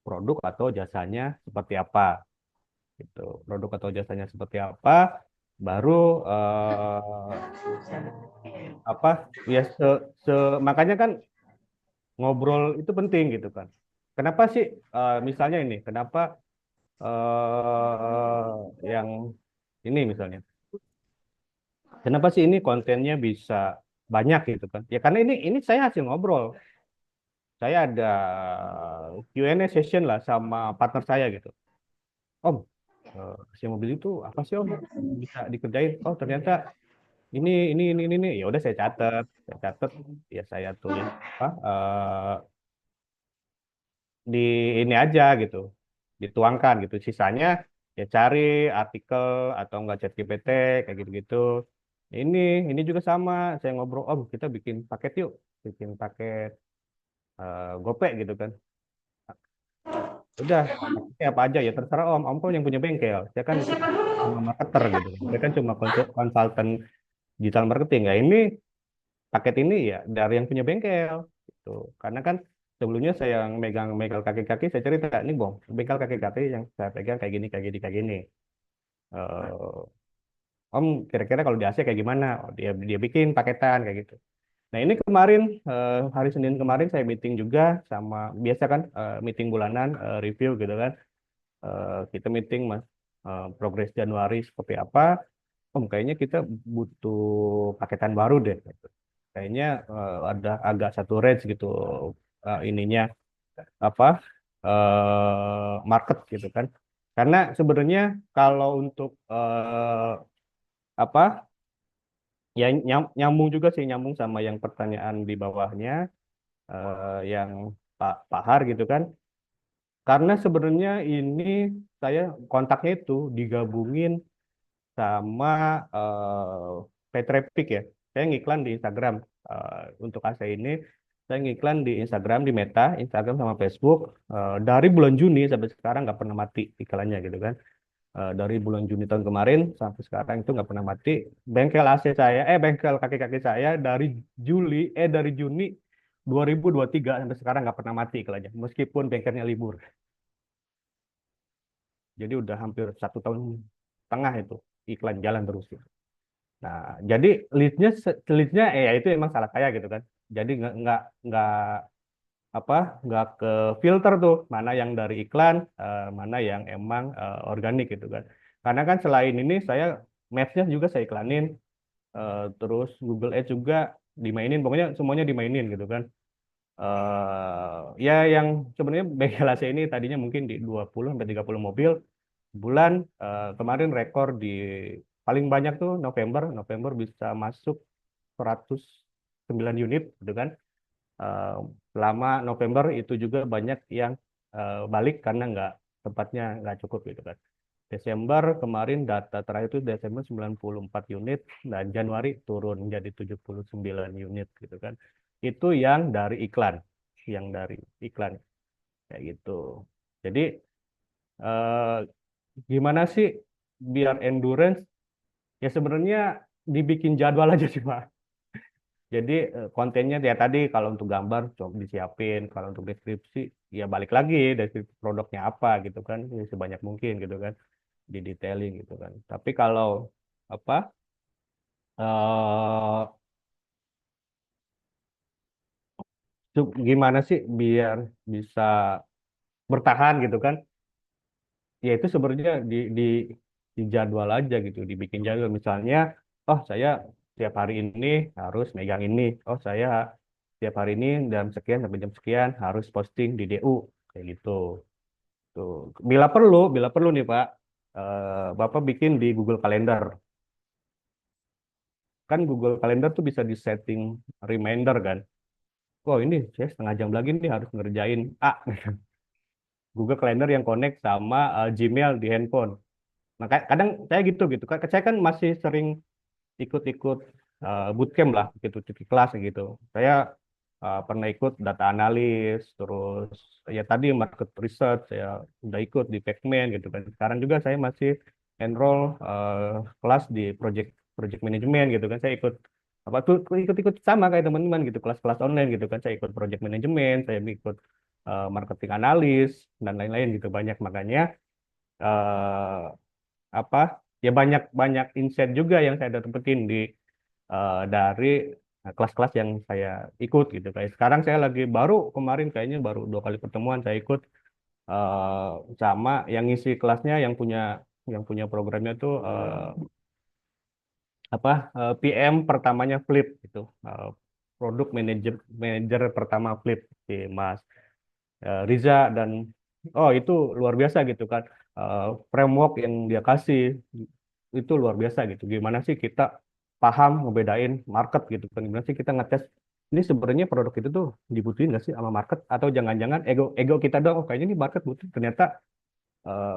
produk atau jasanya seperti apa gitu. Produk atau jasanya seperti apa baru apa ya makanya kan ngobrol itu penting gitu kan. Kenapa sih misalnya ini kenapa yang ini misalnya kenapa sih ini kontennya bisa banyak gitu kan? Ya karena ini saya hasil ngobrol. Saya ada Q&A session lah sama partner saya gitu. Om, si mobil itu apa sih Om? Bisa dikerjain? Oh ternyata ini. Ya udah saya catat, ya saya tulis apa di ini aja gitu, dituangkan gitu. Sisanya ya cari artikel atau enggak chat GPT kayak gitu-gitu. Ini ini juga sama. Saya ngobrol, Om kita bikin paket yuk, bikin paket GoPay gitu kan. Udah, paketnya apa aja ya terserah Om. Om kan yang punya bengkel. Saya kan cuma marketer gitu. Saya kan cuma konsultan digital marketing. Ya ini paket ini ya dari yang punya bengkel. gitu. Karena kan sebelumnya saya yang megang bengkel kaki-kaki, saya cerita nih Bang, bengkel kaki-kaki yang saya pegang kayak gini, kayak gini, kayak gini. Eh, Om kira-kira kalau di AC kayak gimana? Oh, dia bikin paketan kayak gitu. Nah ini kemarin hari Senin kemarin saya meeting juga sama biasa kan meeting bulanan review gitu kan. Kita meeting mas progres Januari seperti apa. Om kayaknya kita butuh paketan baru deh. Gitu. Kayaknya ada agak satu range gitu ininya apa market gitu kan. Karena sebenarnya kalau untuk apa ya nyambung juga sih nyambung sama yang pertanyaan di bawahnya yang Pak Har gitu kan. Karena sebenarnya ini saya kontaknya itu digabungin sama Petrepik ya. Saya ngiklan di Instagram untuk AC ini. Saya ngiklan di Instagram, di Meta, Instagram sama Facebook. Dari bulan Juni sampai sekarang nggak pernah mati iklannya gitu kan. Dari bulan Juni tahun kemarin sampai sekarang itu nggak pernah mati. Bengkel AC saya, bengkel kaki-kaki saya dari Juni 2023 sampai sekarang nggak pernah mati iklannya, meskipun bengkelnya libur. Jadi udah hampir 1 tahun setengah itu iklan jalan terus. Gitu. Nah, jadi leadsnya ya itu emang salah saya gitu kan. Jadi nggak apa nggak ke filter tuh mana yang dari iklan, mana yang emang organik gitu kan. Karena kan selain ini saya Maps-nya juga saya iklanin, terus Google Ads juga dimainin, pokoknya semuanya dimainin gitu kan. Ya yang sebenarnya bengkel AC ini tadinya mungkin di 20 sampai 30 mobil bulan, kemarin rekor di paling banyak tuh November bisa masuk 109 unit gitu kan. Eh, Selama November itu juga banyak yang balik karena tempatnya nggak cukup gitu kan. Desember kemarin data terakhir itu Desember 94 unit dan Januari turun jadi 79 unit gitu kan. Itu yang dari iklan kayak gitu. Jadi eh, gimana sih biar endurance? Ya sebenarnya dibikin jadwal aja sih Pak. Jadi kontennya ya tadi kalau untuk gambar coba disiapin, kalau untuk deskripsi ya balik lagi deskripsi produknya apa gitu kan, ya, sebanyak mungkin gitu kan, di detailing gitu kan. Tapi kalau apa eh gimana sih biar bisa bertahan gitu kan? Ya itu sebenarnya di jadwal aja gitu, dibikin jadwal misalnya, oh saya tiap hari ini harus megang ini, oh saya tiap hari ini jam sekian sampai jam sekian harus posting di DU kayak gitu. Tuh, bila perlu nih Pak, Bapak bikin di Google Calendar. Kan Google Calendar tuh bisa di setting reminder kan. Oh ini saya setengah jam lagi nih harus ngerjain A. Google Calendar yang connect sama Gmail di handphone. Nah, kadang saya gitu. Saya kan masih sering ikut-ikut bootcamp lah, gitu, cuti kelas gitu. Saya pernah ikut data analis, terus ya tadi market research, saya udah ikut di Pacman gitu kan. Sekarang juga saya masih enroll kelas di project project management gitu kan. Saya ikut apa tuh ikut-ikut sama kayak teman-teman gitu, kelas-kelas online gitu kan. Saya ikut project management, saya ikut marketing analis dan lain-lain gitu banyak makanya eh, apa ya banyak banyak insight juga yang saya dapetin dari kelas-kelas yang saya ikut gitu kayak sekarang saya lagi baru kemarin kayaknya baru 2 kali pertemuan saya ikut eh, sama yang ngisi kelasnya yang punya programnya tuh apa PM pertamanya Flip gitu. Eh, Produk manager pertama Flip si Mas Riza dan oh itu luar biasa gitu kan. Framework yang dia kasih itu luar biasa gitu. Gimana sih kita paham ngebedain market gitu kan? Gimana sih kita ngetes ini sebenarnya produk itu tuh dibutuhin nggak sih sama market atau jangan-jangan ego ego kita doang, oh kayaknya ini market butuh, ternyata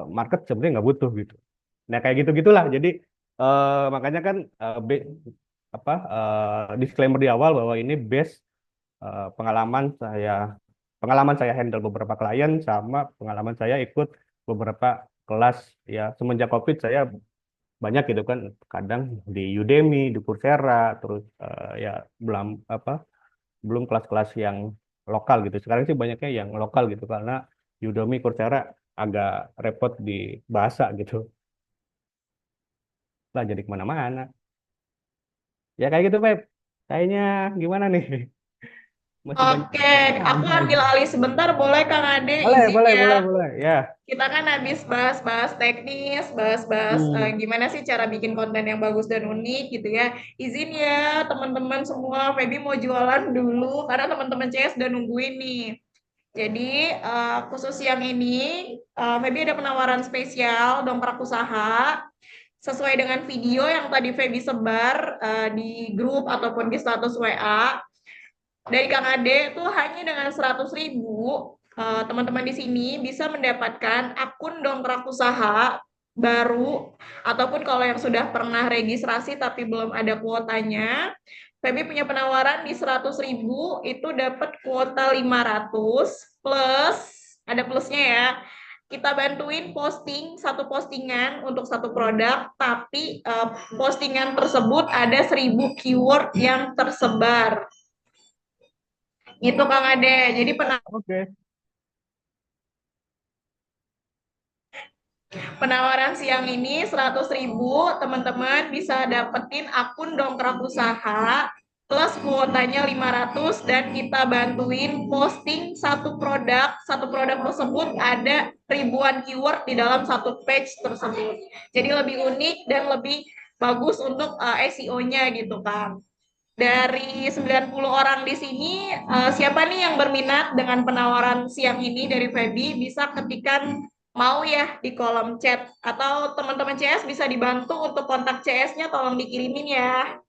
market sebenarnya nggak butuh gitu. Nah kayak gitu gitulah. Jadi makanya kan disclaimer di awal bahwa ini base eh, pengalaman saya pengalaman saya handle beberapa klien sama pengalaman saya ikut beberapa kelas ya semenjak COVID saya banyak gitu kan kadang di Udemy, di Coursera, terus ya belum apa belum kelas-kelas yang lokal gitu. Sekarang sih banyaknya yang lokal gitu karena Udemy, Coursera agak repot di bahasa gitu. Lah jadi kemana-mana. Ya kayak gitu, Pep. Kayaknya gimana nih? Masih banyak Oke, aku tanya ambil ini. alih sebentar, boleh Kang Ade Boleh, izin boleh, ya? boleh, boleh. Ya. Kita kan habis bahas-bahas teknis, bahas-bahas Hmm. gimana sih cara bikin konten yang bagus dan unik gitu ya. Izin ya teman-teman semua, Feby mau jualan dulu karena teman-teman CS udah nungguin nih. Jadi khusus yang ini, Feby ada penawaran spesial dongkrak usaha sesuai dengan video yang tadi Feby sebar di grup ataupun di status WA dari Kang Ade itu hanya dengan 100.000 teman-teman di sini bisa mendapatkan akun dongkrak usaha baru ataupun kalau yang sudah pernah registrasi tapi belum ada kuotanya, Feby punya penawaran di 100.000 itu dapat kuota 500 plus ada plusnya ya. Kita bantuin posting satu postingan untuk satu produk, tapi postingan tersebut ada 1.000 keyword yang tersebar. Gitu Kang Ade. Jadi Oke. penawaran siang ini 100.000 teman-teman bisa dapetin akun dongkrak usaha plus kuotanya 500 dan kita bantuin posting satu produk tersebut ada ribuan keyword di dalam satu page tersebut. Jadi lebih unik dan lebih bagus untuk SEO-nya gitu kan. Dari 90 orang di sini, siapa nih yang berminat dengan penawaran siang ini dari Feby bisa ketikan mau ya di kolom chat atau teman-teman CS bisa dibantu untuk kontak CS-nya tolong dikirimin ya.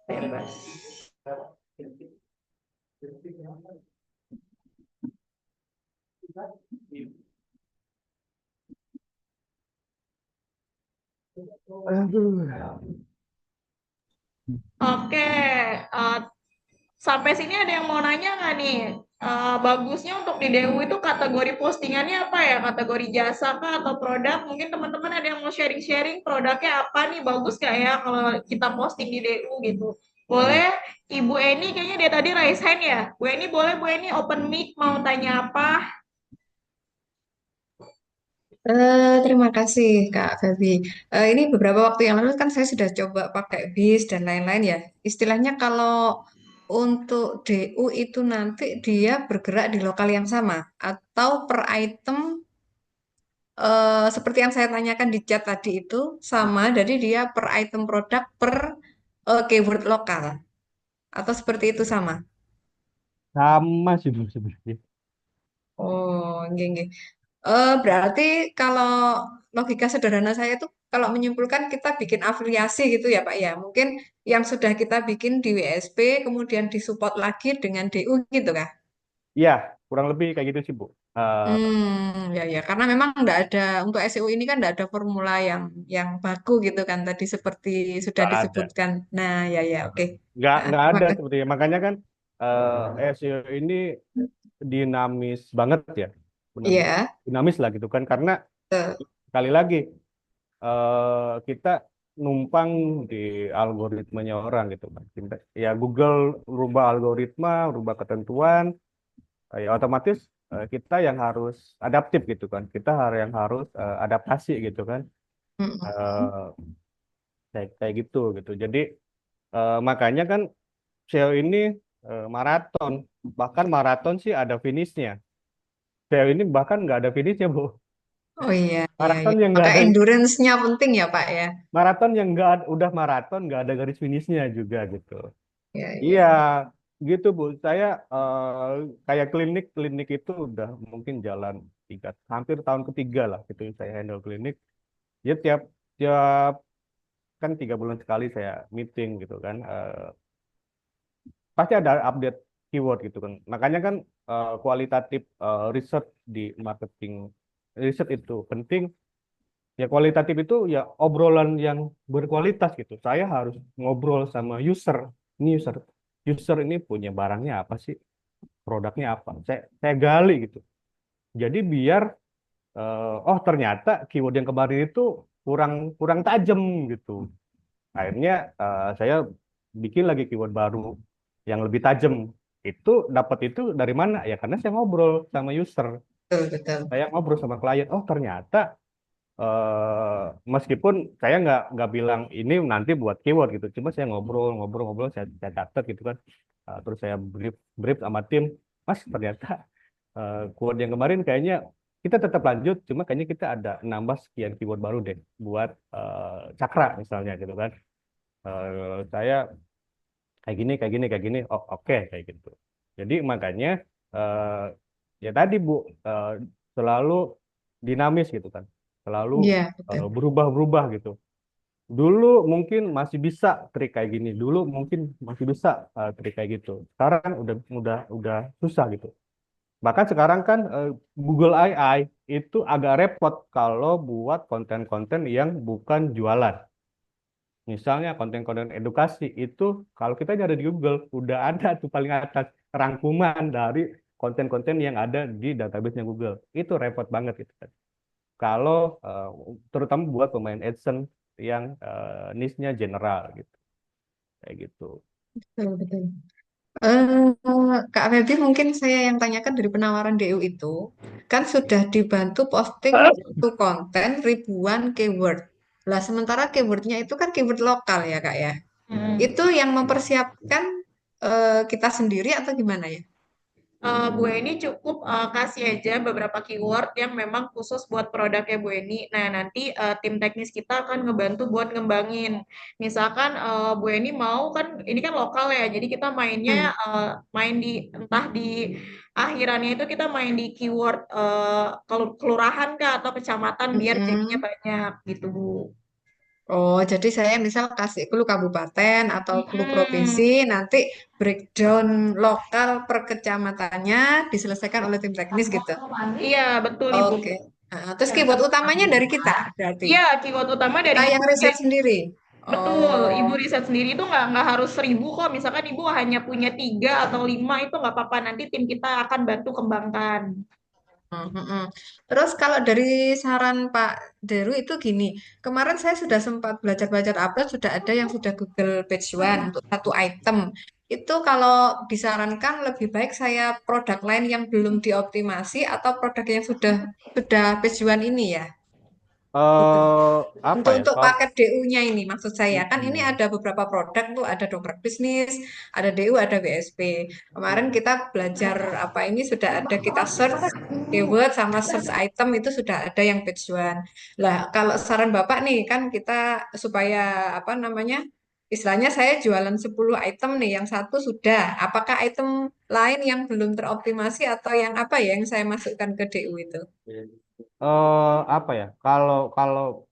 Bebas. Aduh. Oke, uh, sampai sini ada yang mau nanya nggak nih? Bagusnya untuk di DU itu kategori postingannya apa ya? Kategori jasa kah atau produk? Mungkin teman-teman ada yang mau sharing-sharing produknya apa nih? Bagus nggak ya kalau kita posting di DU gitu? Boleh, Ibu Eni kayaknya dia tadi raise hand ya. Bu Eni boleh, Bu Eni open mic mau tanya apa? Terima kasih Kak Febi. Ini beberapa waktu yang lalu kan saya sudah coba pakai bis dan lain-lain ya. Istilahnya kalau untuk DU itu nanti dia bergerak di lokal yang sama atau per item seperti yang saya tanyakan di chat tadi itu sama. Jadi dia per item produk per keyword lokal atau seperti itu sama. Sama sih Bu, sebenarnya. Oh, nggih. Berarti kalau logika sederhana saya itu kalau menyimpulkan kita bikin afiliasi gitu ya Pak ya. Mungkin yang sudah kita bikin di WSP kemudian disupport lagi dengan DU gitu kah? Iya, kurang lebih kayak gitu sih Bu. Ya, karena memang nggak ada untuk SEO ini kan nggak ada formula yang baku gitu kan tadi seperti sudah Nggak ada. disebutkan. Nah, oke. Nggak Terima ada kasih. sepertinya. Makanya kan SEO ini dinamis banget ya. Benar-benar Iya, dinamis lah gitu kan. Karena betul. sekali lagi kita numpang di algoritmanya orang gitu kan. Ya Google rubah algoritma, rubah ketentuan, ya otomatis kita yang harus adaptif gitu kan. Kita yang harus adaptasi gitu kan. Mm-mm. Eh, kayak gitu. Jadi makanya kan SEO ini maraton. Bahkan maraton sih ada finishnya. SEO ini bahkan nggak ada finishnya, Bu. Oh iya. Maraton yang nggak Maka ada endurance-nya penting ya Pak ya. maraton yang udah maraton nggak ada garis finishnya juga gitu. Iya. Iya, gitu Bu. Saya kayak klinik itu udah mungkin jalan hampir tahun ketiga lah gitu saya handle klinik. Ya tiap kan 3 bulan sekali saya meeting gitu kan. Pasti ada update keyword gitu kan. Makanya kan kualitatif research di marketing riset itu penting. Ya kualitatif itu ya obrolan yang berkualitas gitu. Saya harus ngobrol sama user. Ini user ini punya barangnya apa sih? Produknya apa? Saya gali gitu. Jadi biar oh ternyata keyword yang kemarin itu kurang kurang tajam gitu. Akhirnya saya bikin lagi keyword baru. yang lebih tajam. Itu dapat itu dari mana? Ya karena saya ngobrol sama user, betul, betul. saya ngobrol sama klien. Oh ternyata meskipun saya nggak bilang ini nanti buat keyword gitu, cuma saya ngobrol, saya catat gitu kan. Terus saya brief brief sama tim, Mas ternyata keyword yang kemarin kayaknya kita tetap lanjut, cuma kayaknya kita ada nambah sekian keyword baru deh buat cakra misalnya gitu kan. Saya kayak gini, oh oke kayak gitu. Jadi makanya eh, ya tadi Bu, eh, selalu dinamis gitu kan, selalu Iya, betul. berubah-berubah gitu. Dulu mungkin masih bisa trik kayak gini, dulu mungkin masih bisa trik kayak gitu. Sekarang udah susah gitu. Bahkan sekarang kan Google AI itu agak repot kalau buat konten-konten yang bukan jualan. Misalnya konten-konten edukasi itu kalau kita nyari di Google udah ada tuh paling atas rangkuman dari konten-konten yang ada di database-nya Google. Itu repot banget gitu kan. Kalau terutama buat pemain AdSense yang niche-nya general gitu. Kayak gitu. Betul, betul. Kak Feby, mungkin saya yang tanyakan dari penawaran DU itu, kan sudah dibantu posting satu konten ribuan keyword. Lah, sementara keywordnya itu kan keyword lokal ya, Kak ya. Hmm. Itu yang mempersiapkan kita sendiri atau gimana ya? Bu Eni cukup kasih aja beberapa keyword yang memang khusus buat produknya Bu Eni. Nah, nanti tim teknis kita akan ngebantu buat ngembangin. Misalkan Bu Eni mau kan, ini kan lokal ya, jadi kita mainnya Hmm. main di entah di akhirannya itu kita main di keyword kelurahan kah atau kecamatan biar jadinya Mm-mm. banyak gitu Bu. Oh, jadi saya misal kasih clue kabupaten atau clue provinsi, Hmm. nanti breakdown lokal per kecamatannya diselesaikan oleh tim teknis gitu. Iya, betul Ibu. Oke. Terus keyword utamanya dari kita berarti. Iya, keyword utama dari Kita Ibu yang riset sendiri. sendiri. Betul, Ibu Oh. riset sendiri itu nggak harus 1.000 kok. Misalkan Ibu hanya punya 3 atau 5 itu nggak apa-apa. Nanti tim kita akan bantu kembangkan. Mm. Terus kalau dari saran Pak Deru itu gini, kemarin saya sudah sempat belajar-belajar upload, sudah ada yang sudah Google Page One untuk satu item. Itu kalau disarankan lebih baik saya produk lain yang belum dioptimasi atau produk yang sudah Page One ini ya. Gitu. eh Apa ya? Untuk Kalau paket DU-nya ini maksud saya kan ini ada beberapa produk tuh ada dongkrak bisnis, ada DU, ada WSP. Kemarin kita belajar apa ini sudah ada kita search keyword sama search item itu sudah ada yang page one. Lah kalau saran Bapak nih kan kita supaya apa namanya istilahnya saya jualan 10 item nih, yang satu sudah. Apakah item lain yang belum teroptimasi atau yang apa ya yang saya masukkan ke DU itu? apa ya? Kalau kalau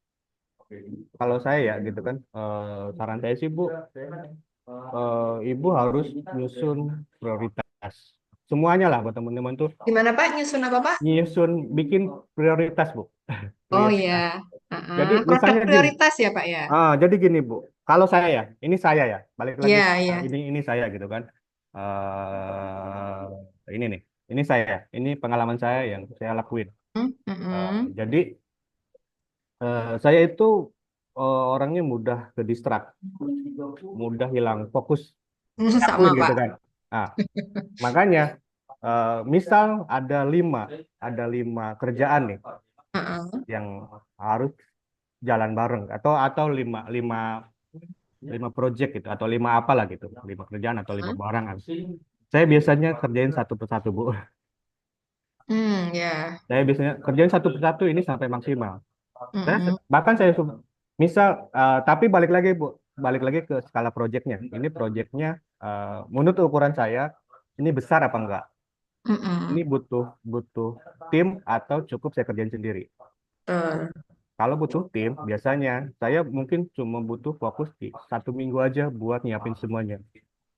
kalau saya ya gitu kan, saran saya sih Bu, Ibu harus nyusun prioritas. Semuanya lah buat teman-teman tuh Gimana Pak nyusun apa Pak? nyusun bikin prioritas Bu. Oh ya, Prioritas. Jadi produk misalnya gini, prioritas ya Pak ya. jadi gini Bu, kalau saya ya, balik lagi Ya, ya. ini saya gitu kan. Ini nih, ini saya, ini pengalaman saya yang saya lakuin. Jadi saya itu orangnya mudah ke distract, mudah hilang fokus, saya akuin Sama gitu Pak. kan. Nah, makanya misal ada lima kerjaan nih Heeh. yang harus jalan bareng atau lima lima lima project gitu atau lima apalah gitu, lima kerjaan atau lima barang. Saya biasanya kerjain satu persatu Bu. Ya. Saya biasanya kerjain satu persatu ini sampai maksimal. Mm-mm. Bahkan misal tapi balik lagi ke skala proyeknya. Ini proyeknya menurut ukuran saya ini besar apa enggak? Ini Mm-mm. butuh butuh tim atau cukup saya kerjain sendiri. Betul. Kalau butuh tim, biasanya saya mungkin cuma butuh fokus di 1 minggu aja buat nyiapin semuanya.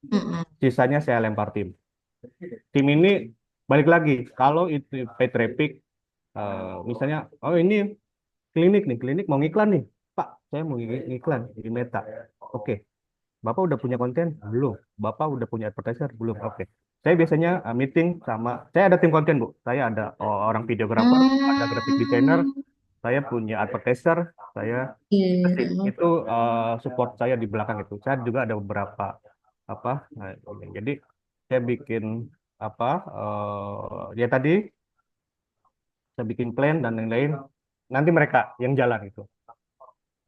Mm-mm. Sisanya saya lempar tim. Tim ini balik lagi, kalau itu pay traffic, misalnya, oh ini klinik mau ngiklan nih, Pak, saya mau ngiklan di Meta. Oke, Bapak udah punya konten? Belum. Bapak udah punya advertiser? Belum. Oke. Saya biasanya meeting sama, saya ada tim konten, Bu. Saya ada orang videographer, ada graphic designer, Hmm. saya punya advertiser, saya Iya. itu support saya di belakang itu. Saya juga ada beberapa. apa jadi saya bikin apa ya tadi saya bikin plan dan lain-lain, nanti mereka yang jalan itu.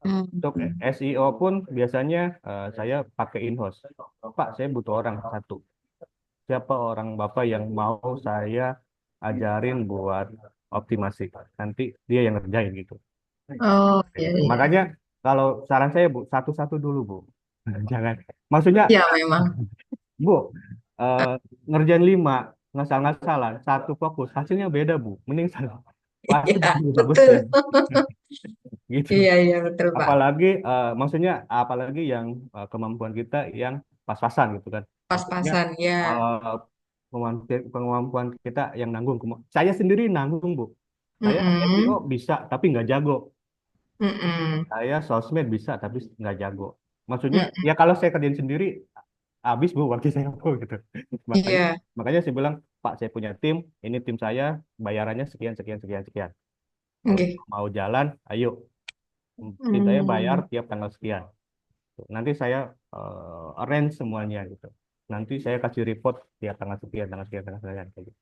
Untuk Hmm. SEO pun biasanya saya pakai in-house. Pak, saya butuh orang satu. Siapa orang Bapak yang mau saya ajarin buat optimasi? Nanti dia yang ngerjain gitu. Oh, Kayak iya, gitu. iya. Makanya kalau saran saya Bu, satu-satu dulu Bu. Jangan. Maksudnya Ya, memang. Bu, eh, ngerjain 5, ngasal-ngasalan, satu fokus, hasilnya beda Bu. Mending satu. Pasti Iya, lebih bagus betul. ya. Gitu. Iya, iya, betul, Pak. Apalagi maksudnya apalagi yang kemampuan kita yang pas-pasan gitu kan. Maksudnya Pas-pasan, ya. eh, kemampuan kita yang nanggung. Saya sendiri nanggung Bu. Saya SEO Mm-mm. bisa tapi nggak jago. Mm-mm. Saya sosmed bisa tapi nggak jago. Maksudnya Mm-mm. ya kalau saya kerjain sendiri habis Bu waktu saya Bu gitu. Makanya Iya. makanya saya bilang Pak, saya punya tim, ini tim saya, bayarannya sekian sekian sekian sekian. Kalau Oke. mau jalan, ayo. Tim saya bayar Hmm. tiap tanggal sekian. Nanti saya arrange semuanya gitu. Nanti saya kasih report tiap tanggal sekian, tanggal sekian, tanggal sekian kayak gitu.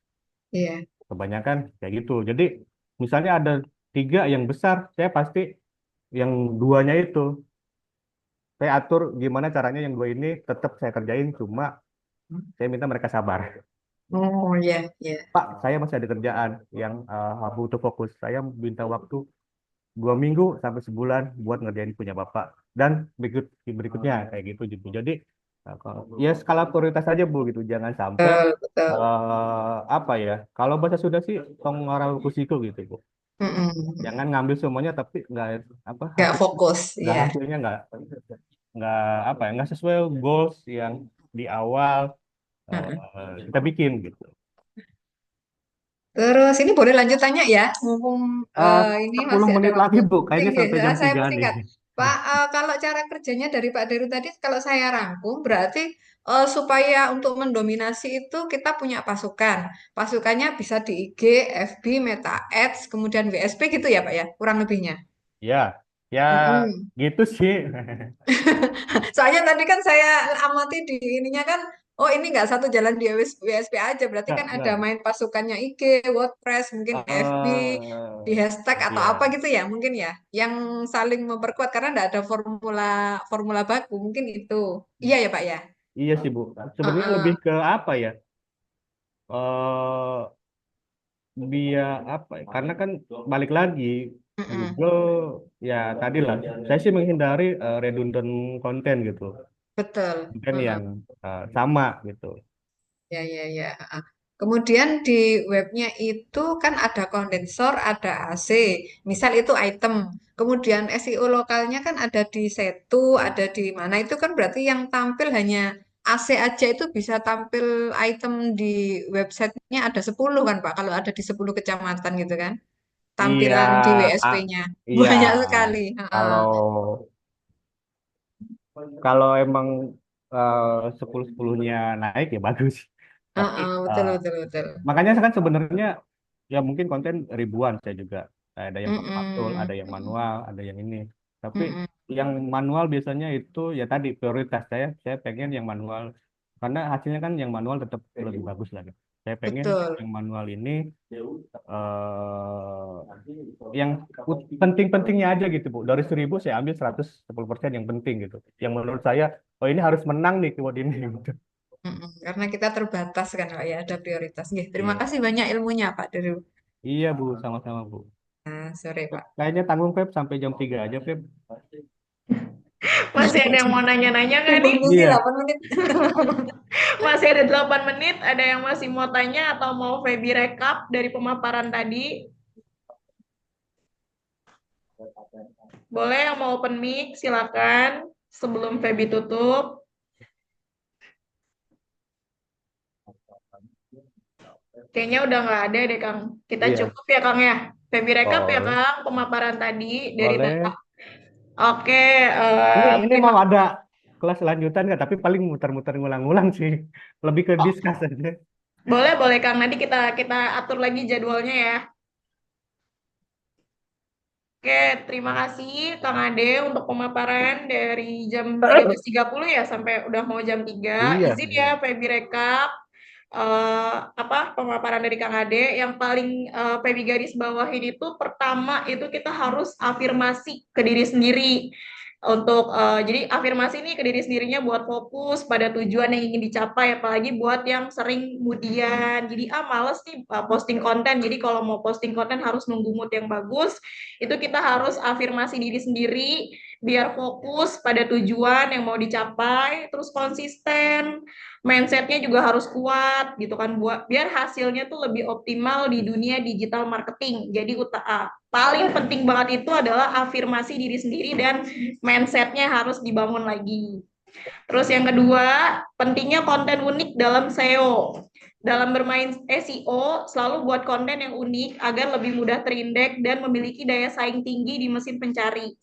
Iya. Kebanyakan kayak gitu. Jadi misalnya ada 3 yang besar, saya pasti yang duanya itu saya atur gimana caranya yang 2 ini tetap saya kerjain, cuma saya minta mereka sabar. Oh, iya, iya. Pak, saya masih ada kerjaan yang butuh fokus. Saya minta waktu 2 minggu sampai sebulan buat ngerjain punya bapak dan berikutnya kayak gitu gitu. Jadi ya skala prioritas aja Bu gitu. Jangan sampai Betul, betul. apa ya? Kalau bahasa sudah sih tong ngaral kusiku gitu Bu. Mm-mm. Jangan ngambil semuanya tapi nggak apa Nggak fokus, nggak ya. hasilnya nggak apa ya nggak sesuai goals yang di awal Heeh. kita bikin gitu. Terus ini boleh lanjut tanya ya, mumpung Eh, ini 10 masih ada menit lagi waktu. Bu. Kayaknya Tinggi. sampai jam Saya 3 nih. persingkat. Pak, kalau cara kerjanya dari Pak Deru tadi, kalau saya rangkum, berarti supaya untuk mendominasi itu kita punya pasukan. Pasukannya bisa di IG, FB, Meta Ads, kemudian WSP gitu ya Pak ya, kurang lebihnya. Ya, ya Mm-mm. gitu sih. Soalnya tadi kan saya amati di ininya kan, oh ini nggak satu jalan di WSP aja, berarti kan ada Enggak. main pasukannya IG, WordPress, mungkin FB, di hashtag atau apa Ya, gitu ya, mungkin ya, yang saling memperkuat karena nggak ada formula formula baku, mungkin itu. Iya ya Pak ya. iya sih Bu. Sebenarnya lebih Heeh. ke apa ya? eh Biar apa? Ya? Karena kan balik lagi Mm-mm. Google ya tadi lah. Saya sih menghindari redundant konten gitu, Betul. konten Heeh. yang sama gitu. Ya, ya, ya. Heeh. Kemudian di webnya itu kan ada kondensor, ada AC. Misal itu item. Kemudian SEO lokalnya kan ada di Setu, ada di mana. Itu kan berarti yang tampil hanya AC aja itu bisa tampil item di websitenya ada 10 kan Pak. Kalau ada di 10 kecamatan gitu kan. Iya, Tampilan di ah, WSP-nya. iya. Banyak sekali. Heeh. Kalau kalau emang 10-10-nya naik ya bagus. Tapi Heeh, betul, eh, betul, betul. makanya kan sebenarnya ya mungkin konten ribuan saya juga. Ada yang pakai matul, Mm-mm. ada yang manual, ada yang ini. Tapi Mm-mm. yang manual biasanya itu ya tadi prioritas saya pengen yang manual karena hasilnya kan yang manual tetap lebih bagus lagi. Saya pengen Betul. yang manual ini yang penting-pentingnya aja gitu Bu. Dari 1.000 saya ambil 110% yang penting gitu. Yang menurut saya oh ini harus menang nih keyword ini gitu. Mm-mm. Karena kita terbatas kan Pak ya, ada prioritas. Nggih, terima Iya. kasih banyak ilmunya Pak Deru. Iya Bu, sama-sama Bu. Nah, sore Pak. Kayaknya tanggung Feb sampai jam 3 aja Feb. Masih ada yang mau nanya-nanya nggak nih? Diskusi Iya. 8 menit. Masih ada 8 menit. Ada yang masih mau tanya atau mau Feby rekap dari pemaparan tadi? Boleh yang mau open mic, silakan. Sebelum Feby tutup. Kayaknya udah nggak ada deh, Kang. Kita Iya. cukup ya, Kang ya. Feby rekap ya, Boleh. Kang, pemaparan tadi dari Bapak. Boleh. Oke, Ini terima mau ada kelas lanjutan nggak? Tapi paling muter-muter ngulang-ngulang sih. Lebih ke Oh, discuss aja. boleh, boleh, Kang. Nanti kita kita atur lagi jadwalnya ya. Oke, terima kasih Kang Ade untuk pemaparan dari jam 13.30 ya sampai udah mau jam 3. Iya, Izin ya Feby rekap apa pemaparan dari Kang Ade yang paling Feby garis bawahin itu pertama itu kita harus afirmasi ke diri sendiri untuk jadi afirmasi ini ke diri sendirinya buat fokus pada tujuan yang ingin dicapai apalagi buat yang sering kemudian jadi males nih posting konten jadi kalau mau posting konten harus nunggu mood yang bagus itu kita harus afirmasi diri sendiri biar fokus pada tujuan yang mau dicapai terus konsisten mindsetnya juga harus kuat gitu kan buat biar hasilnya tuh lebih optimal di dunia digital marketing jadi paling penting banget itu adalah afirmasi diri sendiri dan mindsetnya harus dibangun lagi. Terus yang kedua, pentingnya konten unik dalam SEO. Dalam bermain SEO, selalu buat konten yang unik agar lebih mudah terindeks dan memiliki daya saing tinggi di mesin pencari.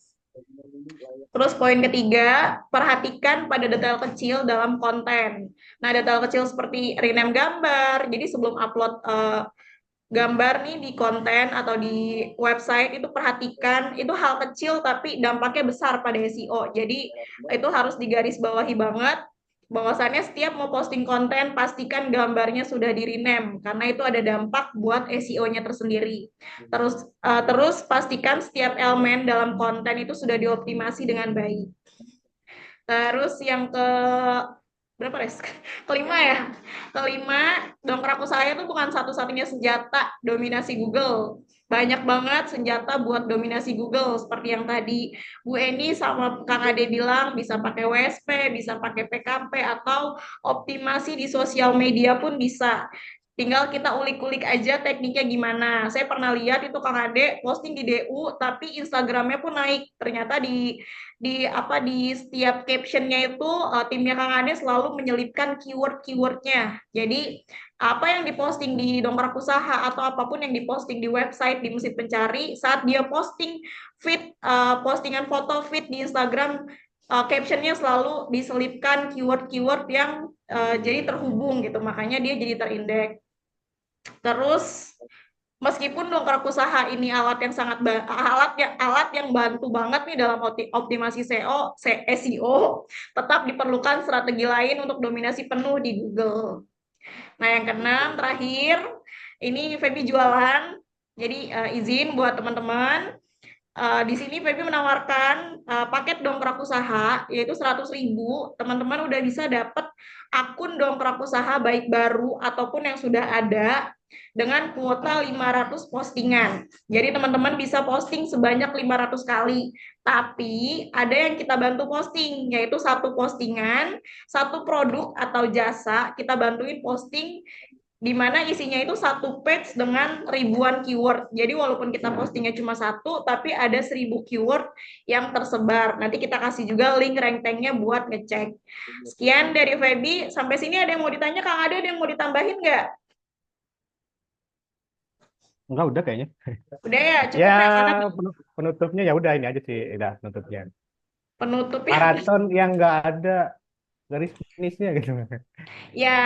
Terus poin ketiga, perhatikan pada detail kecil dalam konten. Nah, detail kecil seperti rename gambar. Jadi sebelum upload gambar nih di konten atau di website itu perhatikan itu hal kecil tapi dampaknya besar pada SEO. Jadi itu harus digarisbawahi banget bahwasannya setiap mau posting konten pastikan gambarnya sudah di rename karena itu ada dampak buat SEO-nya tersendiri. Terus pastikan setiap elemen dalam konten itu sudah dioptimasi dengan baik. Terus yang ke berapa res? Kelima ya. Kelima, dongkrak usaha itu bukan satu-satunya senjata dominasi Google. Banyak banget senjata buat dominasi Google seperti yang tadi Bu Eni sama Kang Ade bilang bisa pakai WSP, bisa pakai PKP atau optimasi di sosial media pun bisa. Tinggal kita ulik-ulik aja tekniknya gimana. Saya pernah lihat itu Kang Ade posting di DU tapi Instagramnya pun naik. Ternyata di setiap captionnya itu timnya Kang Ade selalu menyelipkan keywordnya. Jadi apa yang diposting di dongkrak usaha atau apapun yang diposting di website di mesin pencari saat dia posting postingan foto feed di Instagram captionnya selalu diselipkan keyword-keyword yang jadi terhubung gitu makanya dia jadi terindeks. Terus meskipun dongkrak usaha ini alat yang bantu banget nih dalam optimasi SEO, tetap diperlukan strategi lain untuk dominasi penuh di Google. Nah, yang keenam terakhir, ini Feby jualan. Jadi izin buat teman-teman di sini Feby menawarkan paket dongkrak usaha yaitu 100.000. Teman-teman udah bisa dapat akun dongkrak usaha baik baru ataupun yang sudah ada dengan kuota 500 postingan. Jadi teman-teman bisa posting sebanyak 500 kali. Tapi ada yang kita bantu posting yaitu satu postingan, satu produk atau jasa kita bantuin posting di mana isinya itu satu page dengan ribuan keyword. Jadi walaupun kita postingnya cuma satu, tapi ada 1.000 keyword yang tersebar. Nanti kita kasih juga link rankingnya buat ngecek. Sekian dari Feby. Sampai sini ada yang mau ditanya, Kang Ade, ada yang mau ditambahin nggak? enggak udah kayaknya. Udah ya, Ya, cukup ya, karena penutupnya ya udah ini aja sih, udah penutupnya. penutupnya. Maraton yang nggak ada garis finishnya gitu. Ya,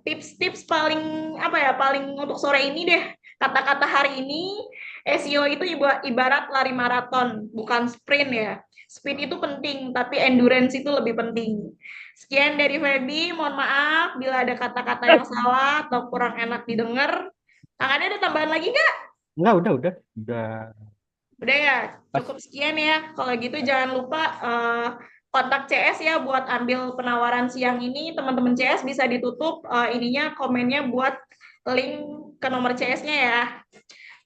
tips-tips paling apa ya, paling untuk sore ini deh. Kata-kata hari ini, SEO itu ibarat lari maraton, bukan sprint ya. Speed itu penting, tapi endurance itu lebih penting. Sekian dari Feby, mohon maaf bila ada kata-kata yang salah atau kurang enak didengar. Kang ada tambahan lagi nggak? Enggak, udah Udah ya, pas. cukup sekian ya. Kalau gitu jangan lupa kontak CS ya buat ambil penawaran siang ini. Teman-teman CS bisa ditutup ininya komennya buat link ke nomor CS-nya ya.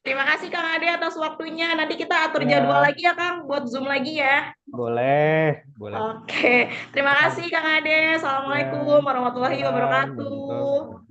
Terima kasih Kang Ade atas waktunya. Nanti kita atur jadwal Ya, lagi ya Kang buat Zoom lagi ya. boleh. Oke, terima kasih Kang Ade. Assalamualaikum Ya, warahmatullahi salam, wabarakatuh.